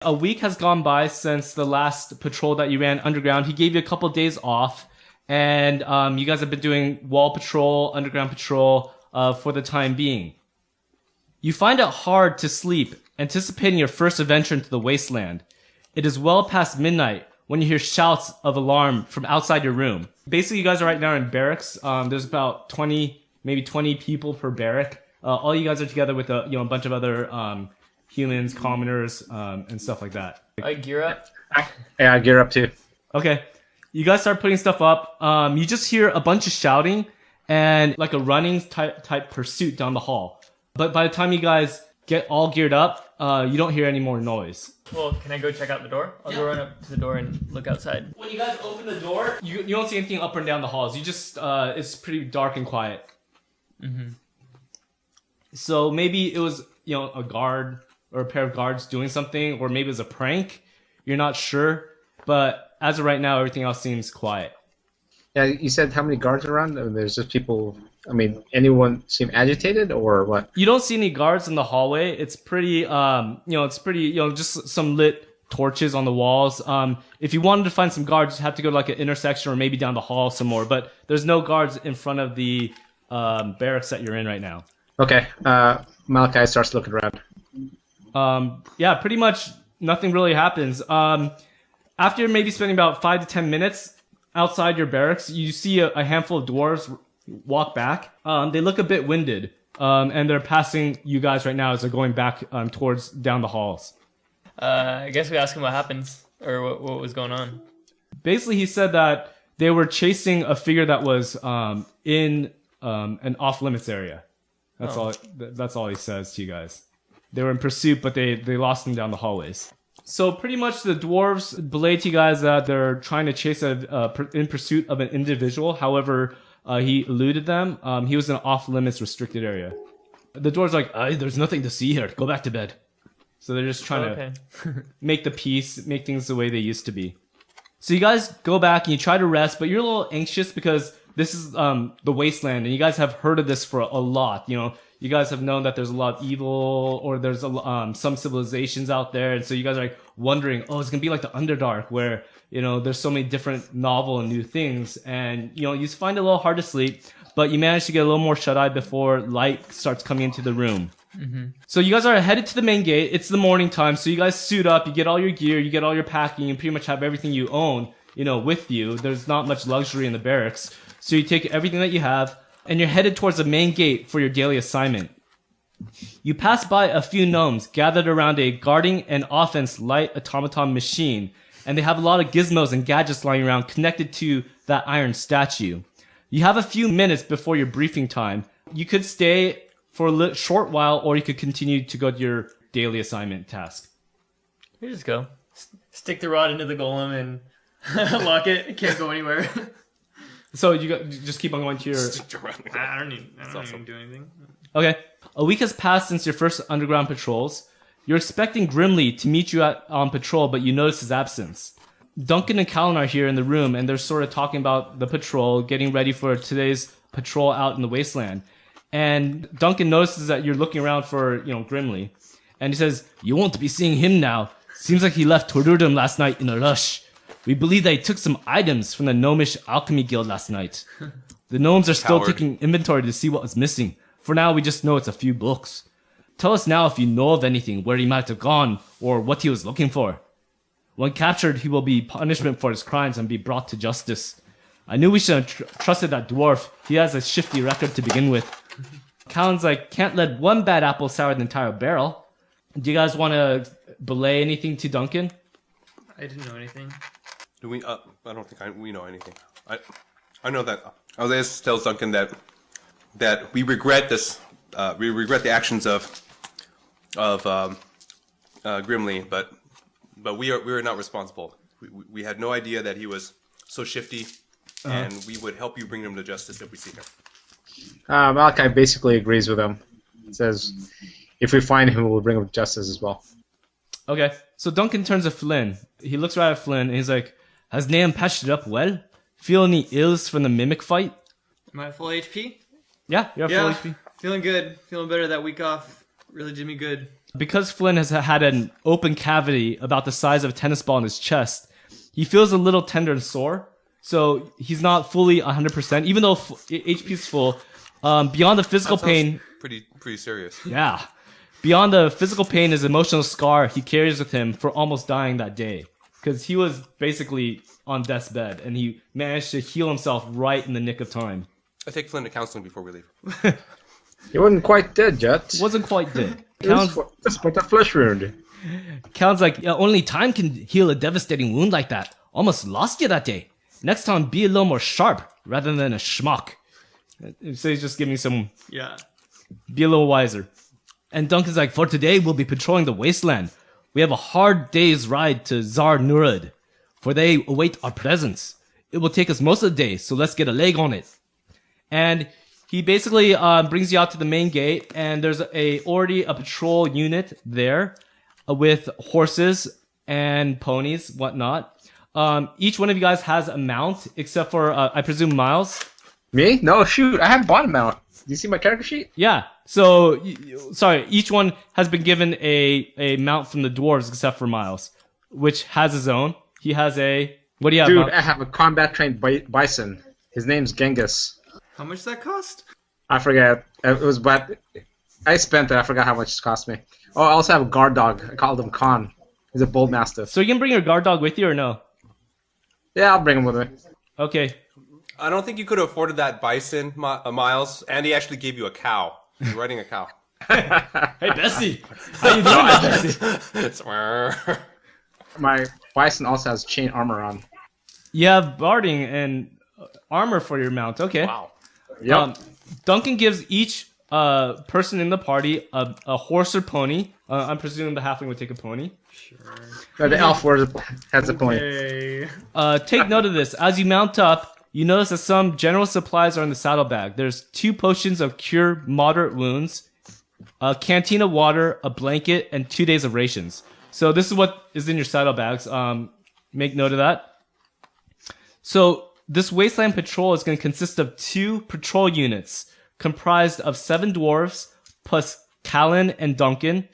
A week has gone by since the last patrol that you ran underground. He gave you a couple of days off, and you guys have been doing wall patrol, underground patrol for the time being. You find it hard to sleep, anticipating your first adventure into the Wasteland. It is well past midnight when you hear shouts of alarm from outside your room. Basically, you guys are right now in barracks. There's about 20, maybe 20 people per barrack. All you guys are together with a bunch of other humans, commoners, and stuff like that. I gear up. Yeah, I gear up too. Okay. You guys start putting stuff up. You just hear a bunch of shouting and like a running type pursuit down the hall. But by the time you guys get all geared up, you don't hear any more noise. Well, can I go check out the door? I'll go run up to the door and look outside. When you guys open the door, you don't see anything up and down the halls. You just, it's pretty dark and quiet. Mm-hmm. So maybe it was, a guard or a pair of guards doing something, or maybe it was a prank. You're not sure. But as of right now, everything else seems quiet. Yeah, you said how many guards are around? There's just people. Anyone seem agitated or what? You don't see any guards in the hallway. It's pretty, just some lit torches on the walls. If you wanted to find some guards, you'd have to go to like an intersection or maybe down the hall some more. But there's no guards in front of the barracks that you're in right now. Okay. Malachi starts looking around. Yeah, pretty much nothing really happens. After maybe spending about 5 to 10 minutes outside your barracks, you see a handful of dwarves walk back. They look a bit winded, and they're passing you guys right now as they're going back towards down the halls. I guess we ask him what happens, or what was going on. Basically, he said that they were chasing a figure that was in an off-limits area. That's all he says to you guys. They were in pursuit, but they lost him down the hallways. So pretty much the dwarves belay to you guys that they're trying to chase in pursuit of an individual. However, he eluded them. He was in an off-limits restricted area. The dwarves are like, there's nothing to see here. Go back to bed. So they're just trying to make the peace, make things the way they used to be. So you guys go back and you try to rest, but you're a little anxious because this is the Wasteland, and you guys have heard of this for a lot. You guys have known that there's a lot of evil, or there's some civilizations out there, and so you guys are like wondering, it's gonna be like the Underdark, where there's so many different novel and new things, and you find it a little hard to sleep, but you manage to get a little more shut-eye before light starts coming into the room. Mm-hmm. So you guys are headed to the main gate. It's the morning time, so you guys suit up, you get all your gear, you get all your packing, you pretty much have everything you own, with you. There's not much luxury in the barracks, so you take everything that you have, and you're headed towards the main gate for your daily assignment. You pass by a few gnomes gathered around a guarding and offense light automaton machine, and they have a lot of gizmos and gadgets lying around connected to that iron statue. You have a few minutes before your briefing time. You could stay for a short while, or you could continue to go to your daily assignment task. You just go. Stick the rod into the golem and lock it. It can't go anywhere. So you just keep on going to your... I don't even do anything. Okay. A week has passed since your first underground patrols. You're expecting Grimly to meet you on patrol, but you notice his absence. Duncan and Callan are here in the room, and they're sort of talking about the patrol, getting ready for today's patrol out in the Wasteland. And Duncan notices that you're looking around for, Grimly. And he says, "You won't be seeing him now. Seems like he left Torurdum last night in a rush. We believe that he took some items from the Gnomish Alchemy Guild last night. The gnomes are still taking inventory to see what was missing. For now, we just know it's a few books. Tell us now if you know of anything, where he might have gone, or what he was looking for. When captured, he will be punishment for his crimes and be brought to justice. I knew we should have trusted that dwarf. He has a shifty record to begin with." Callan's like, "Can't let one bad apple sour the entire barrel." Do you guys want to belay anything to Duncan? I didn't know anything. Do we? I don't think we know anything. I know that Aldeus tells Duncan that we regret this. We regret the actions of Grimly, but we are not responsible. We had no idea that he was so shifty, and we would help you bring him to justice if we see him. Malachi basically agrees with him. He says, if we find him, we'll bring him to justice as well. Okay, so Duncan turns to Flynn. He looks right at Flynn, and he's like, "Has Nahum patched it up well? Feel any ills from the mimic fight?" Am I full HP? Yeah, you're full HP. Feeling good. Feeling better. That week off really did me good. Because Flynn has had an open cavity about the size of a tennis ball in his chest, he feels a little tender and sore. So he's not fully 100%, even though HP is full. Beyond the physical pain... Pretty serious. Yeah. Beyond the physical pain, his emotional scar he carries with him for almost dying that day. Because he was basically on death's bed, and he managed to heal himself right in the nick of time. I take Flynn to counseling before we leave. He wasn't quite dead yet. Wasn't quite dead. Just but a flesh wound. Count's like, yeah, only time can heal a devastating wound like that. Almost lost you that day. Next time, be a little more sharp rather than a schmuck. So he's just giving me some... Yeah. Be a little wiser. And Duncan's like, for today, we'll be patrolling the Wasteland. We have a hard day's ride to Zar Nurad, for they await our presence. It will take us most of the day, so let's get a leg on it. And he basically brings you out to the main gate, and there's already a patrol unit there with horses and ponies, whatnot. Each one of you guys has a mount, except for, I presume, Miles. Me? No, shoot. I haven't bought a mount. Do you see my character sheet? Yeah. So, sorry, each one has been given a mount from the dwarves, except for Miles, which has his own. He has a... What do you have? Dude, I have a combat-trained bison. His name's Genghis. How much does that cost? I forget. It was, but I spent it. I forgot how much it cost me. Oh, I also have a guard dog. I called him Khan. He's a bull mastiff. So you can bring your guard dog with you or no? Yeah, I'll bring him with me. Okay. I don't think you could have afforded that bison, Miles. And he actually gave you a cow. You're riding a cow. Hey, Bessie. How you doing, Bessie? My bison also has chain armor on. You have barding and armor for your mount. Okay. Wow. Yep. Duncan gives each person in the party a horse or pony. I'm presuming the halfling would take a pony. No, the elf has a pony. Hey. Take note of this. As you mount up, you notice that some general supplies are in the saddlebag. There's 2 potions of cure moderate wounds, a canteen of water, a blanket, and 2 days of rations. So this is what is in your saddlebags. Make note of that. So this Wasteland patrol is going to consist of 2 patrol units comprised of 7 dwarves plus Callan and Duncan,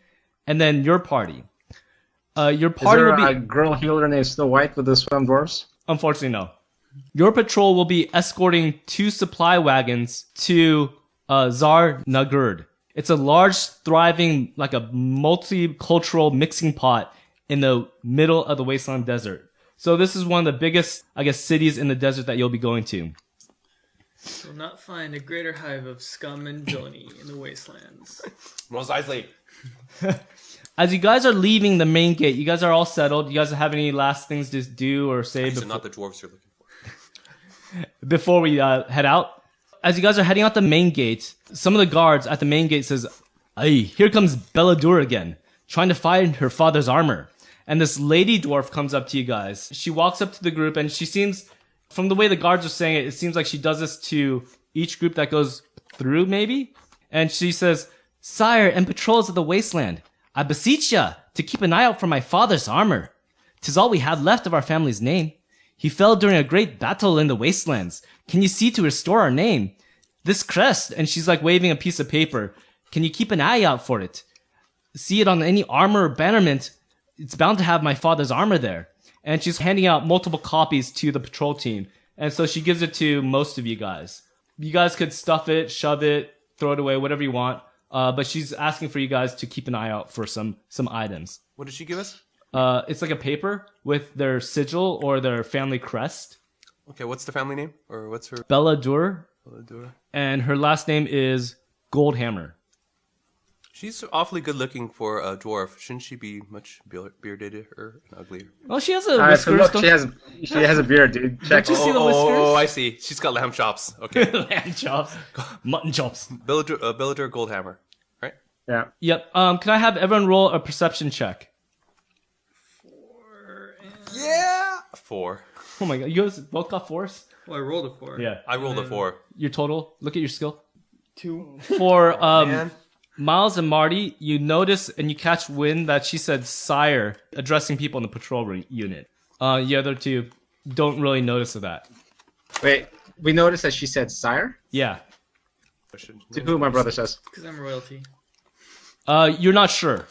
and then your party. Your party Is there will be... a girl healer named Snow White with the swim dwarves? Unfortunately, no. Your patrol will be escorting 2 supply wagons to Zar Nagurd. It's a large, thriving, like a multicultural mixing pot in the middle of the Wasteland Desert. So this is one of the biggest, I guess, cities in the desert that you'll be going to. Will not find a greater hive of scum and villainy in the Wastelands. Mos Eisley. As you guys are leaving the main gate, you guys are all settled. You guys have any last things to do or say These are not the dwarves you're looking for. before we head out? As you guys are heading out the main gate, some of the guards at the main gate says, "Hey, here comes Belladur again, trying to find her father's armor." And this lady dwarf comes up to you guys. She walks up to the group, and she seems, from the way the guards are saying it, it seems like she does this to each group that goes through, maybe? And she says, "Sire and patrols of the Wasteland, I beseech ya to keep an eye out for my father's armor. 'Tis all we have left of our family's name. He fell during a great battle in the Wastelands. Can you see to restore our name? This crest," and she's like waving a piece of paper, "can you keep an eye out for it? See it on any armor or bannerment. It's bound to have my father's armor there." And she's handing out multiple copies to the patrol team. And so she gives it to most of you guys. You guys could stuff it, shove it, throw it away, whatever you want. But she's asking for you guys to keep an eye out for some items. What did she give us? It's like a paper with their sigil or their family crest. Okay, what's the family name? Or what's her... Belladur. Belladur. And her last name is Goldhammer. She's awfully good looking for a dwarf. Shouldn't she be much bearded or uglier? Oh, she has a So whiskers. look, she has a beard, dude. Check. Don't you see the whiskers? Oh, I see. She's got lamb chops. Okay. Lamb chops. Mutton chops. Belladur Goldhammer. Right? Yeah. Yep. Can I have everyone roll a perception check? 4 and... Yeah! 4. Oh my god, you guys both got 4s? Well, I rolled a 4. Yeah. I rolled a 4. Your total, look at your skill. 2. For Man. Miles and Marty, you notice and you catch wind that she said "sire," addressing people in the patrol unit. The other two don't really notice of that. Wait, we noticed that she said sire? Yeah. To who my brother says. Because I'm royalty. You're not sure.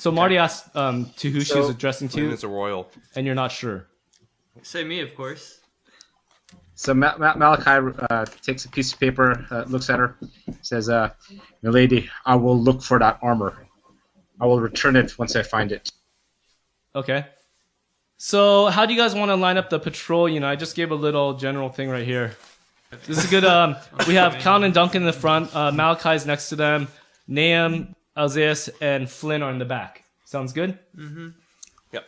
So Marty asked to who she was addressing Flynn to, is a royal. and you're not sure. Say me, of course. So Malachi takes a piece of paper, looks at her, says, "Milady, I will look for that armor. I will return it once I find it." Okay. So how do you guys want to line up the patrol? I just gave a little general thing right here. This is good. We have Count and Duncan in the front. Malachi's next to them. Nahum, Alzeus, and Flynn are in the back. Sounds good? Mm-hmm. Yep.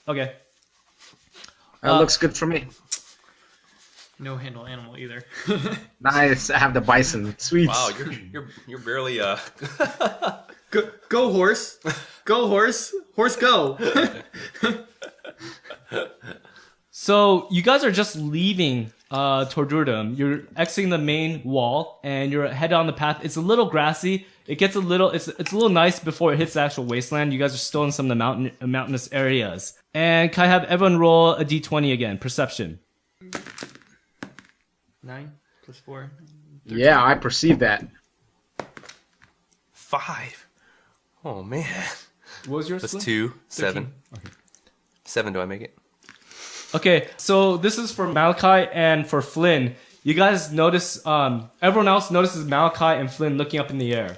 Okay. That looks good for me. No handle animal either. Nice. I have the bison. Sweet. Wow, you're barely Go horse. Go horse. Horse go. So you guys are just leaving Tordurdum. You're exiting the main wall, and you're headed on the path. It's a little grassy. It gets a little. It's a little nice before it hits the actual wasteland. You guys are still in some of the mountainous areas. And can I have everyone roll a d20 again? Perception. 9 plus 4. 13. Yeah, I perceive that. 5. Oh man. What was yours? That's Flynn? 2, 7. Okay. 7. Do I make it? Okay, so this is for Malachi and for Flynn. You guys notice, everyone else notices Malachi and Flynn looking up in the air.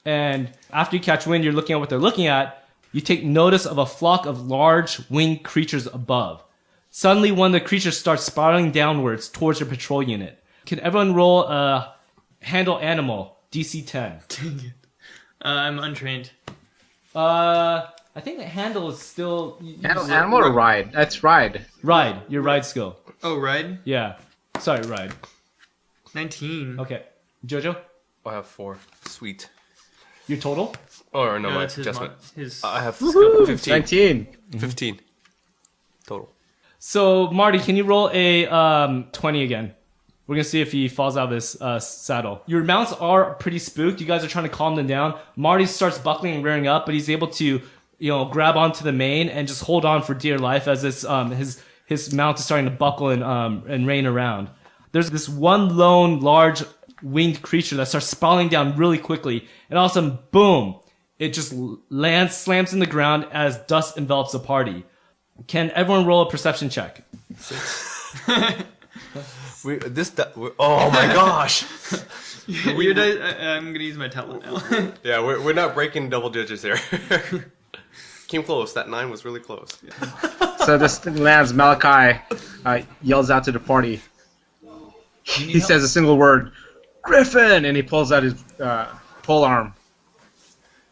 And after you catch wind, you're looking at what they're looking at. You take notice of a flock of large winged creatures above. Suddenly, one of the creatures starts spiraling downwards towards your patrol unit. Can everyone roll a handle animal, DC 10? Dang it. I'm untrained. I think the handle is still... Animal or ride? That's ride. Ride, your ride skill. Oh, ride? Yeah. Sorry, ride. 19. Okay. Jojo, I have 4. Sweet. your total? Or no, my that's his adjustment. his. I have 15. 19. 15. Total. So, Marty, can you roll a 20 again? We're going to see if he falls out of his saddle. Your mounts are pretty spooked. You guys are trying to calm them down. Marty starts buckling and rearing up, but he's able to, grab onto the mane and just hold on for dear life as this his mount is starting to buckle and rein around. There's this one lone large winged creature that starts spiraling down really quickly, and all of a sudden, boom! It just slams in the ground as dust envelops the party. Can everyone roll a perception check? Oh my gosh! I'm gonna use my talent now. Yeah, we're not breaking double digits here. Came close. That 9 was really close. So this thing lands. Malachi yells out to the party. He says a single word, "Griffin!" and he pulls out his pole arm.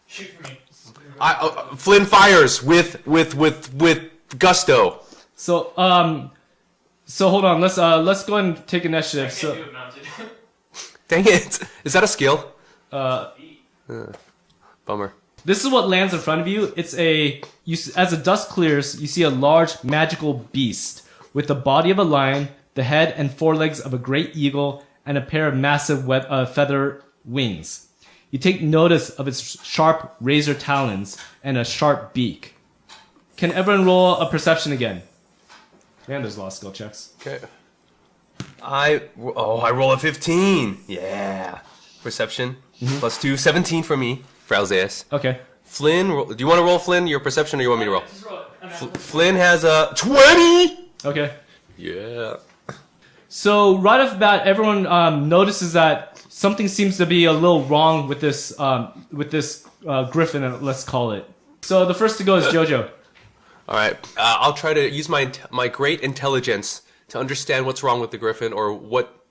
Shoot for me. Flynn fires with gusto. So hold on. Let's go ahead and take initiative. I can't So, do it mounted. Dang it! Is that a skill? Bummer. this is what lands in front of you. It's as the dust clears, you see a large magical beast with the body of a lion, the head and forelegs of a great eagle, and a pair of massive feather wings. You take notice of its sharp razor talons and a sharp beak. Can everyone roll a perception again? Man, there's a lot of skill checks. Okay. I roll a 15. Yeah. Perception plus 2, 17 for me. For Alzeus. Okay. Flynn, do you want to roll, Flynn, your perception, or you want me to roll? Just roll it. Flynn has a 20. Okay. Yeah. So right off the bat, everyone notices that something seems to be a little wrong with this griffin, let's call it. So the first to go is Jojo. All right. I'll try to use my great intelligence to understand what's wrong with the griffin, or what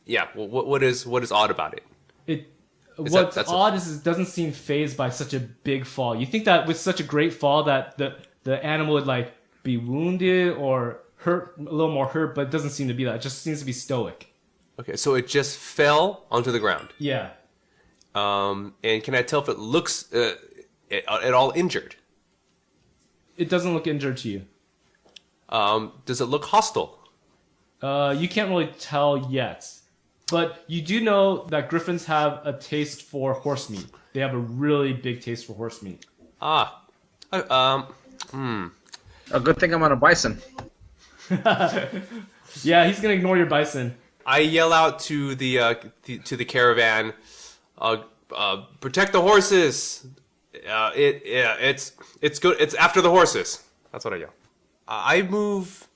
is odd about it. What's odd is it doesn't seem phased by such a big fall. You think that with such a great fall that the animal would be wounded or hurt, a little more hurt, but it doesn't seem to be that. It just seems to be stoic. Okay, so it just fell onto the ground. Yeah. And can I tell if it looks at all injured? It doesn't look injured to you. Does it look hostile? You can't really tell yet. But you do know that griffins have a taste for horse meat. They have a really big taste for horse meat. A good thing I'm on a bison. Yeah, he's gonna ignore your bison. I yell out to the caravan, protect the horses. It's good. It's after the horses. That's what I yell. I move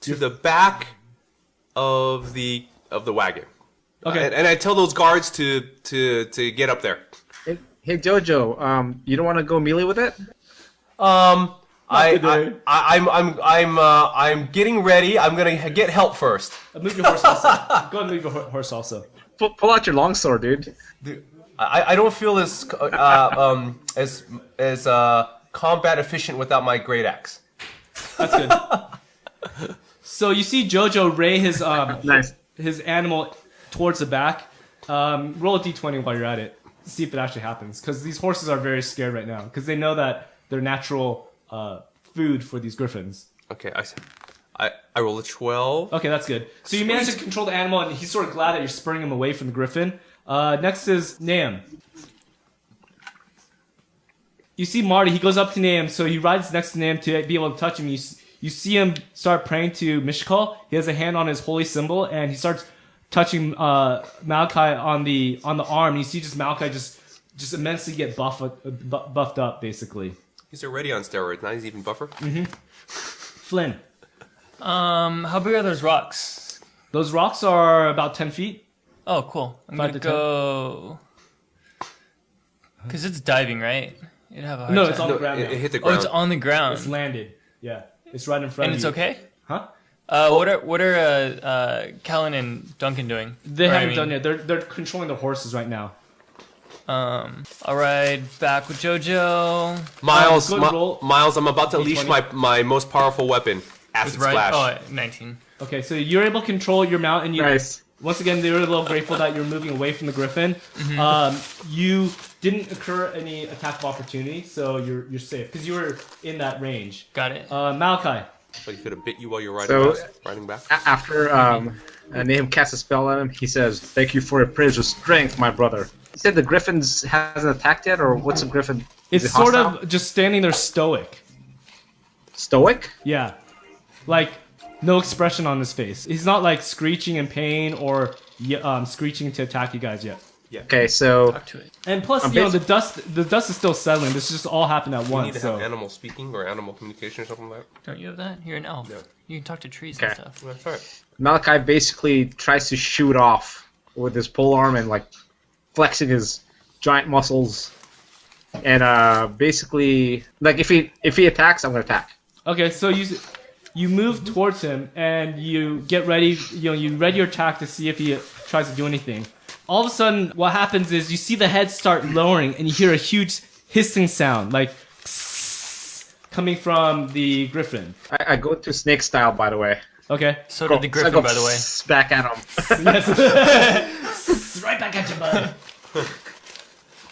to the back of the wagon. Okay. And I tell those guards to get up there. Hey Jojo, you don't want to go melee with it? I'm getting ready. I'm gonna get help first. Move your horse also. Go ahead and move your horse also. Pull out your longsword, dude. I don't feel as combat efficient without my great axe. That's good. So you see Jojo ray his Nice. his animal towards the back. Roll a d20 while you're at it. See if it actually happens. Because these horses are very scared right now. Because they know that they're natural food for these griffins. Okay, I roll a 12. Okay, that's good. So you manage to control the animal, and he's sort of glad that you're spurring him away from the griffin. Next is Nam. You see Marty. He goes up to Nam, so he rides next to Nam to be able to touch him. You see him start praying to Mishkal. He has a hand on his holy symbol, and he starts touching Malachi on the arm. And you see just Malachi just immensely get buffed up, basically. He's already on steroids. Now he's even buffer. Flynn. How big are those rocks? Those rocks are about 10 feet. Oh, cool. I'm 5 gonna to 10. go. Because it's diving, right? You'd have a hard No, time. it's on the ground. It now. hit the Oh, ground. it's on the ground. It's landed. Yeah, it's right in front And of it's you. okay? Huh? What are Callan and Duncan doing? They Or, I haven't mean, done yet. They're controlling the horses right now. I'll ride back with Jojo. Miles, go and roll. Miles, I'm about to leash D20. my most powerful weapon, Acid Right? Splash. Oh, 19. Okay, so you're able to control your mount, and you. Nice. Once again, they were a little grateful that you're moving away from the griffin. You didn't incur any attack of opportunity, so you're safe because you were in that range. Got it. Malachi. But he could have bit you while you're So- riding back. After Nahum casts a spell on him, he says, "Thank you for your praise of strength, my brother." He said the griffins hasn't attacked yet, or what's a griffin? Is It's it sort hostile? of just standing there stoic. Stoic. Yeah. Like, no expression on his face. He's not like screeching in pain or screeching to attack you guys yet. Okay, so Talk to it. And plus, I'm you know, the dust is still settling. This just all happened at You need once. to So have animal speaking or animal communication or something like that. Don't you have that? You're an elf. No. You can talk to trees Okay. and stuff. That's right. Malachi basically tries to shoot off with his pole arm and like flexing his giant muscles, and basically like if he attacks, I'm gonna attack. okay, so you move towards him and you get ready. You ready your attack to see if he tries to do anything. All of a sudden, what happens is you see the head start lowering, and you hear a huge hissing sound, like coming from the griffin. I go to snake style, by the way. Okay. So did the So I griffin, go by the way. back at him. Yes. Right back at you, bud.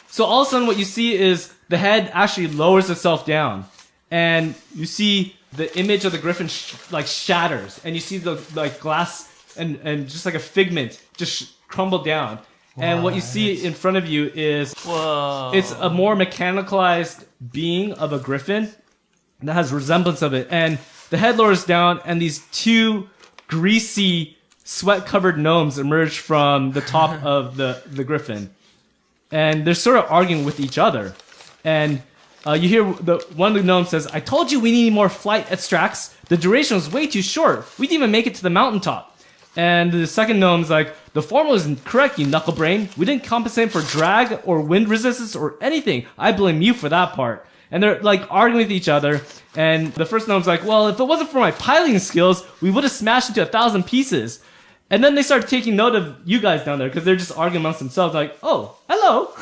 So all of a sudden, what you see is the head actually lowers itself down, and you see the image of the griffin shatters, and you see the glass and just like a figment just crumble down. And what you see in front of you is Whoa. it's a more mechanicalized being of a griffin that has resemblance of it, and the head lowers down, and these two greasy, sweat-covered gnomes emerge from the top of the griffin, and they're sort of arguing with each other. And you hear one of the gnomes says, "I told you we need more flight extracts. The duration was way too short. We didn't even make it to the mountaintop." And the second gnome's like, "The formula isn't correct, you knuckle brain. We didn't compensate for drag or wind resistance or anything. I blame you for that part." And they're like arguing with each other. And the first gnome's like, "Well, if it wasn't for my piloting skills, we would have smashed into 1,000 pieces." And then they start taking note of you guys down there because they're just arguing amongst themselves, like, "Oh, hello,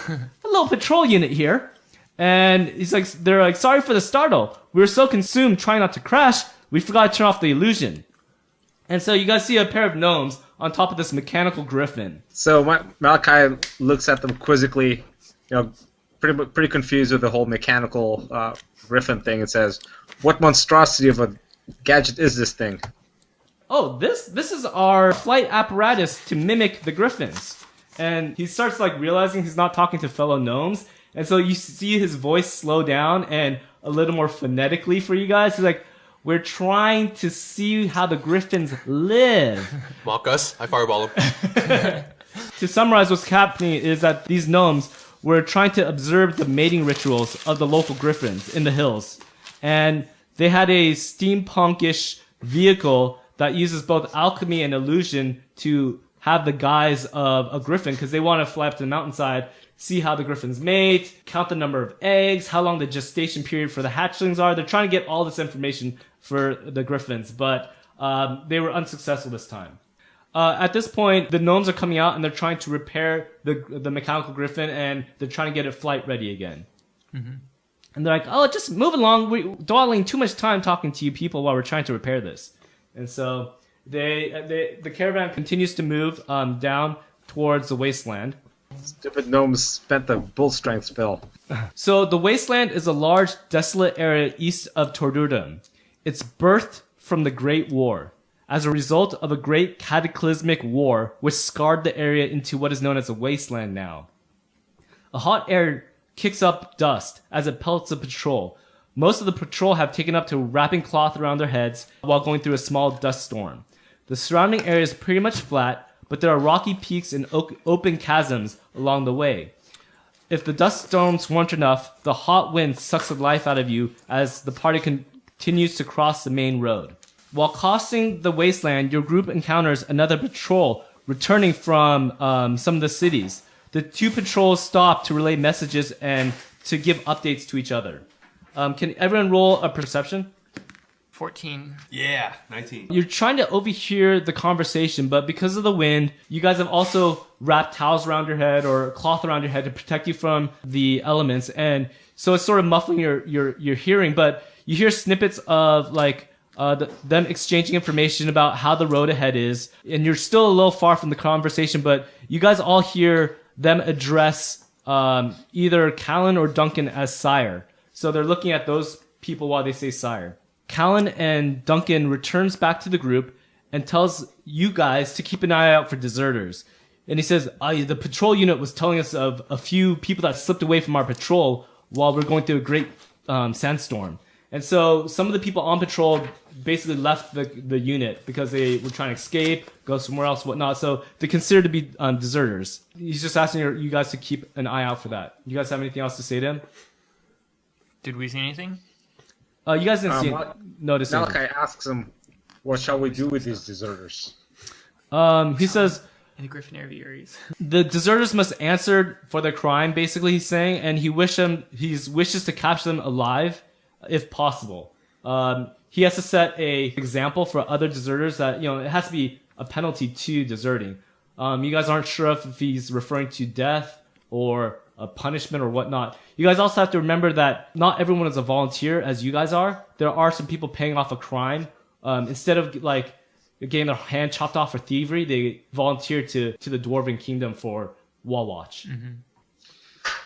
hello, patrol unit here." And they're like, "Sorry for the startle. We were so consumed trying not to crash, we forgot to turn off the illusion." And so you guys see a pair of gnomes on top of this mechanical griffin. So Malachi looks at them quizzically, pretty confused with the whole mechanical griffin thing, and says, "What monstrosity of a gadget is this thing?" "Oh, this is our flight apparatus to mimic the griffins." And he starts like realizing he's not talking to fellow gnomes, and so you see his voice slow down and a little more phonetically for you guys. He's like, "We're trying to see how the griffins live." Mock us. I fireball him. To summarize what's happening is that these gnomes were trying to observe the mating rituals of the local griffins in the hills. And they had a steampunkish vehicle that uses both alchemy and illusion to have the guise of a griffin, because they want to fly up to the mountainside, see how the griffins mate, count the number of eggs, how long the gestation period for the hatchlings are. They're trying to get all this information for the griffins, but they were unsuccessful this time. At this point, the gnomes are coming out and they're trying to repair the mechanical griffin, and they're trying to get it flight ready again. Mm-hmm. And they're like, oh, just move along. We're dawdling too much time talking to you people while we're trying to repair this. And so the caravan continues to move down towards the wasteland. Stupid gnomes spent the bull strength spell. So the wasteland is a large, desolate area east of Tordurdum. It's birthed from the Great War as a result of a great cataclysmic war which scarred the area into what is known as a wasteland now. A hot air kicks up dust as it pelts the patrol. Most of the patrol have taken up to wrapping cloth around their heads while going through a small dust storm. The surrounding area is pretty much flat, but there are rocky peaks and open chasms along the way. If the dust storms weren't enough, the hot wind sucks the life out of you as the party continues to cross the main road. While crossing the wasteland, your group encounters another patrol returning from some of the cities. The two patrols stop to relay messages and to give updates to each other. Can everyone roll a perception? 14. Yeah, 19. You're trying to overhear the conversation, but because of the wind, you guys have also wrapped towels around your head or cloth around your head to protect you from the elements, and so it's sort of muffling your hearing. But you hear snippets of like them exchanging information about how the road ahead is, and you're still a little far from the conversation, but you guys all hear them address either Callan or Duncan as sire. So they're looking at those people while they say sire. Callan and Duncan returns back to the group and tells you guys to keep an eye out for deserters. And he says, the patrol unit was telling us of a few people that slipped away from our patrol while we're going through a great sandstorm. And so some of the people on patrol basically left the unit because they were trying to escape, go somewhere else, whatnot. So they're considered to be deserters. He's just asking you guys to keep an eye out for that. You guys have anything else to say to him? Did we see anything? You guys didn't notice anything. Malachi asks him, what shall we do with these deserters? He says, In the Griffin aviaries. the deserters must answer for their crime, basically he's saying, and he wishes to capture them alive if possible. He has to set a example for other deserters that, it has to be a penalty to deserting. You guys aren't sure if he's referring to death or a punishment or whatnot. You guys also have to remember that not everyone is a volunteer as you guys are. There are some people paying off a crime. Instead of like getting their hand chopped off for thievery, they volunteer to the Dwarven Kingdom for wall watch. Mm-hmm.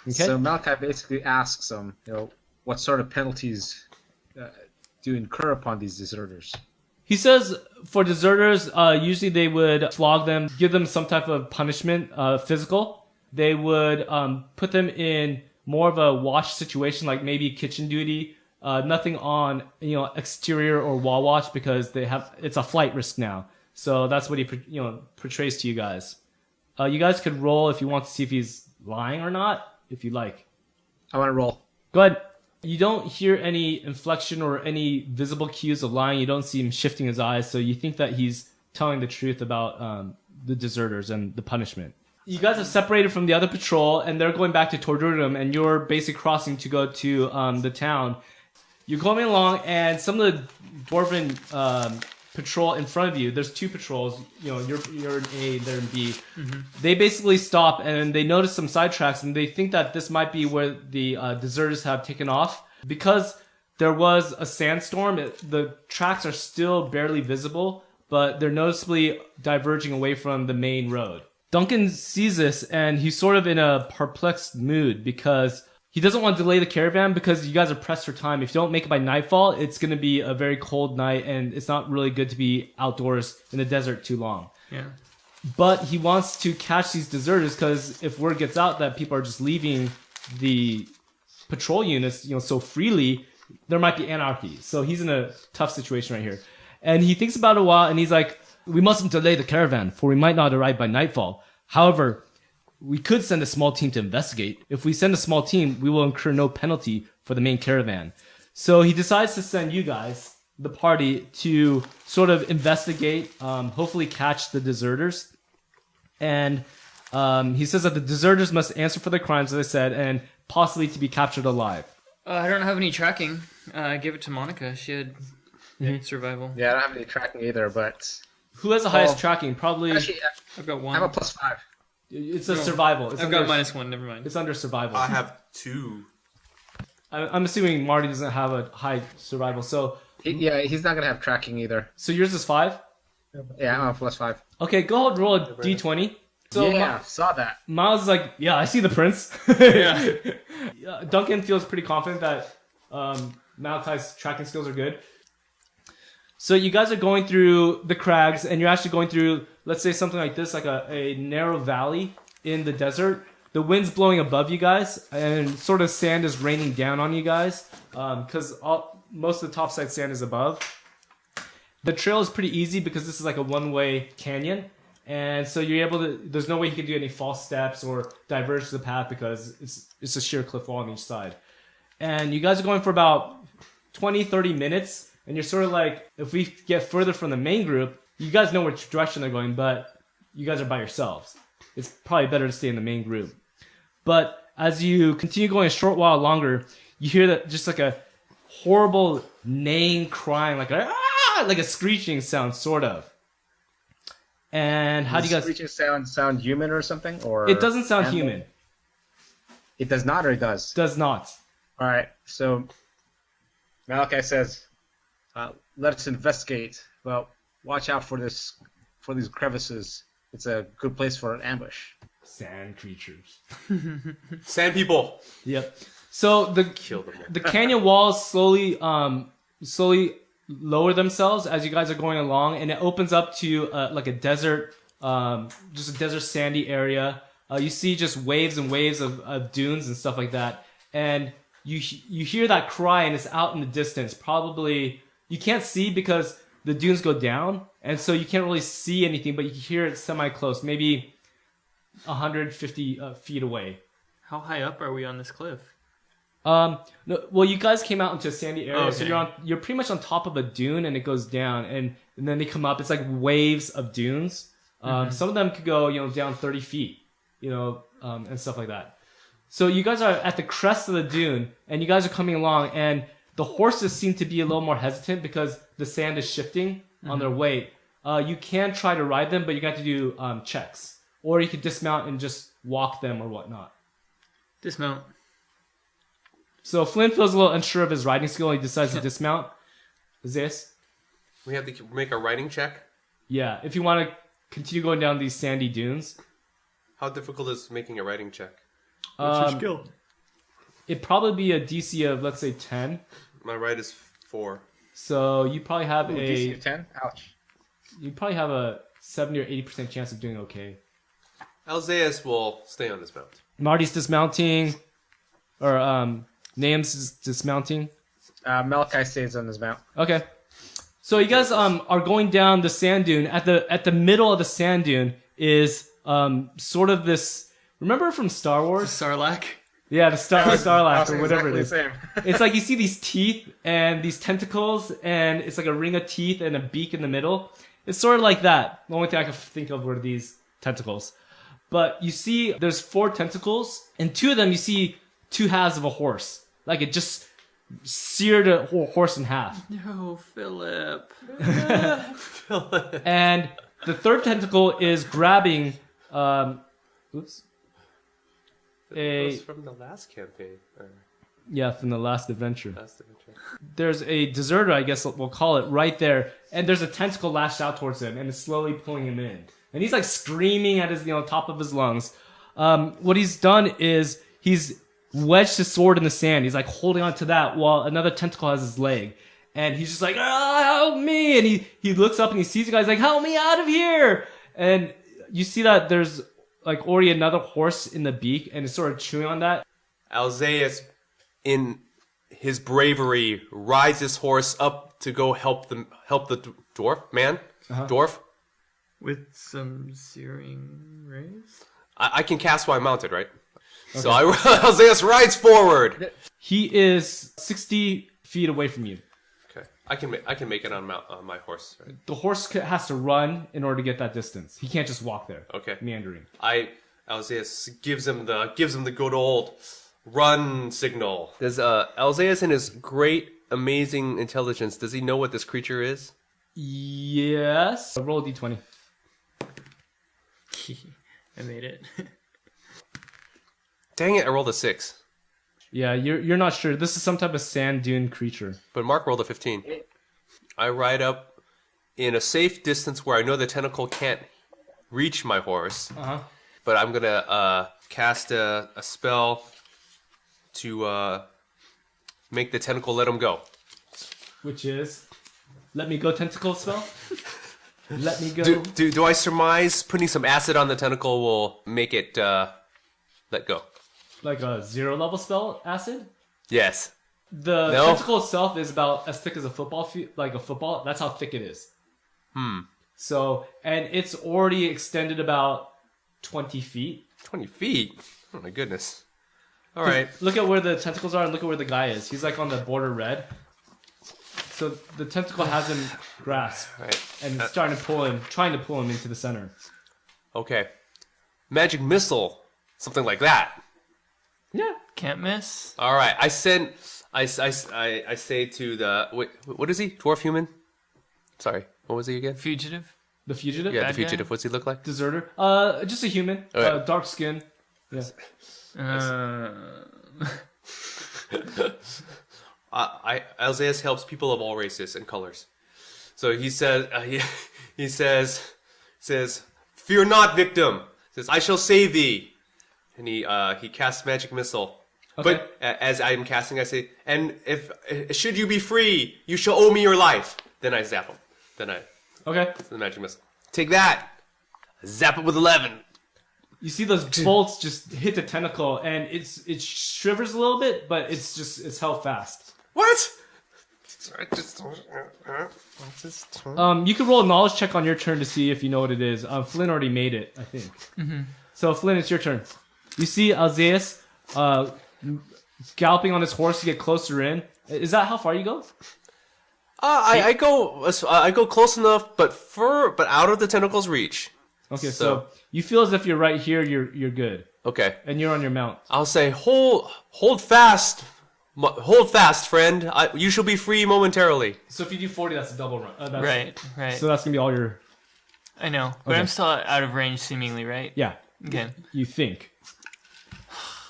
Okay? So Malachi basically asks him, what sort of penalties do you incur upon these deserters? He says for deserters, usually they would flog them, give them some type of punishment, physical. They would put them in more of a watch situation, like maybe kitchen duty. Nothing on exterior or wall watch because it's a flight risk now. So that's what he portrays to you guys. You guys could roll if you want to see if he's lying or not, if you like. I want to roll. Go ahead. You don't hear any inflection or any visible cues of lying. You don't see him shifting his eyes, so you think that he's telling the truth about the deserters and the punishment. You guys have separated from the other patrol, and they're going back to Tordurdum, and you're basically crossing to go to the town. You're going along, and some of the Dwarven patrol in front of you, there's two patrols, you're in A, they're in B. Mm-hmm. They basically stop, and they notice some side tracks, and they think that this might be where the deserters have taken off. Because there was a sandstorm, the tracks are still barely visible, but they're noticeably diverging away from the main road. Duncan sees this, and he's sort of in a perplexed mood because he doesn't want to delay the caravan because you guys are pressed for time. If you don't make it by nightfall, it's going to be a very cold night, and it's not really good to be outdoors in the desert too long. Yeah. But he wants to catch these deserters because if word gets out that people are just leaving the patrol units, so freely, there might be anarchy. So he's in a tough situation right here. And he thinks about it a while, and he's like, we mustn't delay the caravan, for we might not arrive by nightfall. However, we could send a small team to investigate. If we send a small team, we will incur no penalty for the main caravan. So he decides to send you guys, the party, to sort of investigate, hopefully catch the deserters. And he says that the deserters must answer for their crimes, as I said, and possibly to be captured alive. I don't have any tracking. Give it to Monica. She had survival. Yeah, I don't have any tracking either, but... Who has the highest tracking? Probably... Actually, I've got I one. have a +5. It's a survival. It's I've got -1. Never mind. It's under survival. I have 2. I'm assuming Marty doesn't have a high survival. So He's not going to have tracking either. so yours is 5? Yeah, I'm a +5. Okay, go ahead and roll a d20. So Yeah, saw that. Miles is like, yeah, I see the prince. Yeah. Duncan feels pretty confident that Malachi's tracking skills are good. So you guys are going through the crags, and you're actually going through, let's say, something like this, like a narrow valley in the desert. The wind's blowing above you guys, and sort of sand is raining down on you guys, because most of the topside sand is above. The trail is pretty easy because this is like a one-way canyon, and so you're able to. There's no way you can do any false steps or diverge the path because it's a sheer cliff wall on each side. And you guys are going for about 20, 30 minutes. And you're sort of like, if we get further from the main group, you guys know which direction they're going, but you guys are by yourselves. It's probably better to stay in the main group. But as you continue going a short while longer, you hear that just like a horrible neighing, crying, like a screeching sound, sort of. And how do you guys... Screeching sound human or something? Or It doesn't sound animal? human. It does not, or it does? Does not. All right, so Malachi says, let us investigate. Well, watch out for these crevices. It's a good place for an ambush. Sand creatures. Sand people. Yep. So Kill them all. the canyon walls slowly lower themselves as you guys are going along, and it opens up to like a desert, just a desert sandy area. You see just waves and waves of dunes and stuff like that, and you hear that cry, and it's out in the distance. Probably you can't see because the dunes go down, and so you can't really see anything, but you can hear it semi-close, maybe 150 feet away. How high up are we on this cliff? No, well, you guys came out into a sandy area, Oh, so okay. you're pretty much on top of a dune, and it goes down, and then they come up. It's like waves of dunes. Some of them could go, down 30 feet, and stuff like that. So you guys are at the crest of the dune, and you guys are coming along, and the horses seem to be a little more hesitant because the sand is shifting on their weight. You can try to ride them, but you got to do checks, or you could dismount and just walk them or whatnot. Dismount. So Flynn feels a little unsure of his riding skill, and he decides to dismount. This, We have to make a riding check. yeah, if you want to continue going down these sandy dunes, How difficult is making a riding check? What's your skill? it'd probably be a DC of, let's say, 10. My ride is 4. So you probably have Ooh, a DC of 10? Ouch. you probably have a 70 or 80% chance of doing okay. Alzeus will stay on this mount. Marty's dismounting, or Name's is dismounting. Malachi stays on his mount. Okay. So you guys are going down the sand dune. At the middle of the sand dune is sort of this. Remember from Star Wars? Sarlacc. Yeah, the Starlack or whatever exactly it is. the same. It's like you see these teeth and these tentacles, and it's like a ring of teeth and a beak in the middle. It's sort of like that. The only thing I can think of were these tentacles. But you see, there's 4 tentacles, and 2 of them you see 2 halves of a horse. Like it just seared a whole horse in half. No, Philip. And the 3rd tentacle is grabbing, oops. It was from the last campaign. Yeah, from the last adventure. Last adventure. There's a deserter, I guess we'll call it, right there, and there's a tentacle lashed out towards him, and it's slowly pulling him in. And he's like screaming at his, top of his lungs. What he's done is he's wedged his sword in the sand. He's like holding on to that while another tentacle has his leg, and he's just like, help me! And he looks up and he sees you guys like, help me out of here! And you see that there's like already another horse in the beak, and it's sort of chewing on that. Alzeus, in his bravery, rides his horse up to go help the dwarf man. Dwarf. With some searing rays? I can cast while I'm mounted, right? Okay. So Alzeus rides forward. He is 60 feet away from you. Okay, I can make it on my horse. Right? The horse has to run in order to get that distance. He can't just walk there. Okay, meandering. Alzeus gives him the good old run signal. Does Alzeus, in his great, amazing intelligence, does he know what this creature is? Yes. Roll a d20. I made it. Dang it! I rolled a 6. Yeah, you're not sure. This is some type of sand dune creature. But Mark rolled a 15. I ride up in a safe distance where I know the tentacle can't reach my horse. But I'm gonna cast a spell to make the tentacle let him go. Which is, let me go tentacle spell. Let me go. Do I surmise putting some acid on the tentacle will make it let go? Like a 0 level spell, acid? Yes. The tentacle itself is about as thick as a football, like a football. That's how thick it is. So, and it's already extended about 20 feet. 20 feet? Oh my goodness. All right. Look at where the tentacles are and look at where the guy is. He's like on the border red. So the tentacle has him grasped. Right. And it's trying to pull him into the center. Okay. Magic missile. Something like that. Yeah. Can't miss. All right. I say to the... what is he? Dwarf human? Sorry. What was he again? Fugitive. The fugitive? Yeah, Bad the fugitive. guy? What's he look like? Deserter. Just a human. Okay. Dark skin. Yeah. Alzeus helps people of all races and colors. So he says, he says, "Fear not, victim." He says, "I shall save thee." And he casts magic missile. Okay. But as I'm casting, I say, "And if should you be free, you shall owe me your life." Then I zap him. Okay. The magic missile. Take that. Zap it with 11. You see those bolts just hit the tentacle, and it shivers a little bit, but it's held fast. What? You can roll a knowledge check on your turn to see if you know what it is. Flynn already made it, I think. So Flynn, it's your turn. You see Alzeus galloping on his horse to get closer in. Is that how far you go? I go close enough, but out of the tentacle's reach. Okay, so you feel as if you're right here. You're good. Okay. And you're on your mount. I'll say, hold fast, friend. You shall be free momentarily. So if you do 40, that's a double run. Right. So that's gonna be all your. I know, but Okay. I'm still out of range, seemingly, right? Yeah. Okay. You think.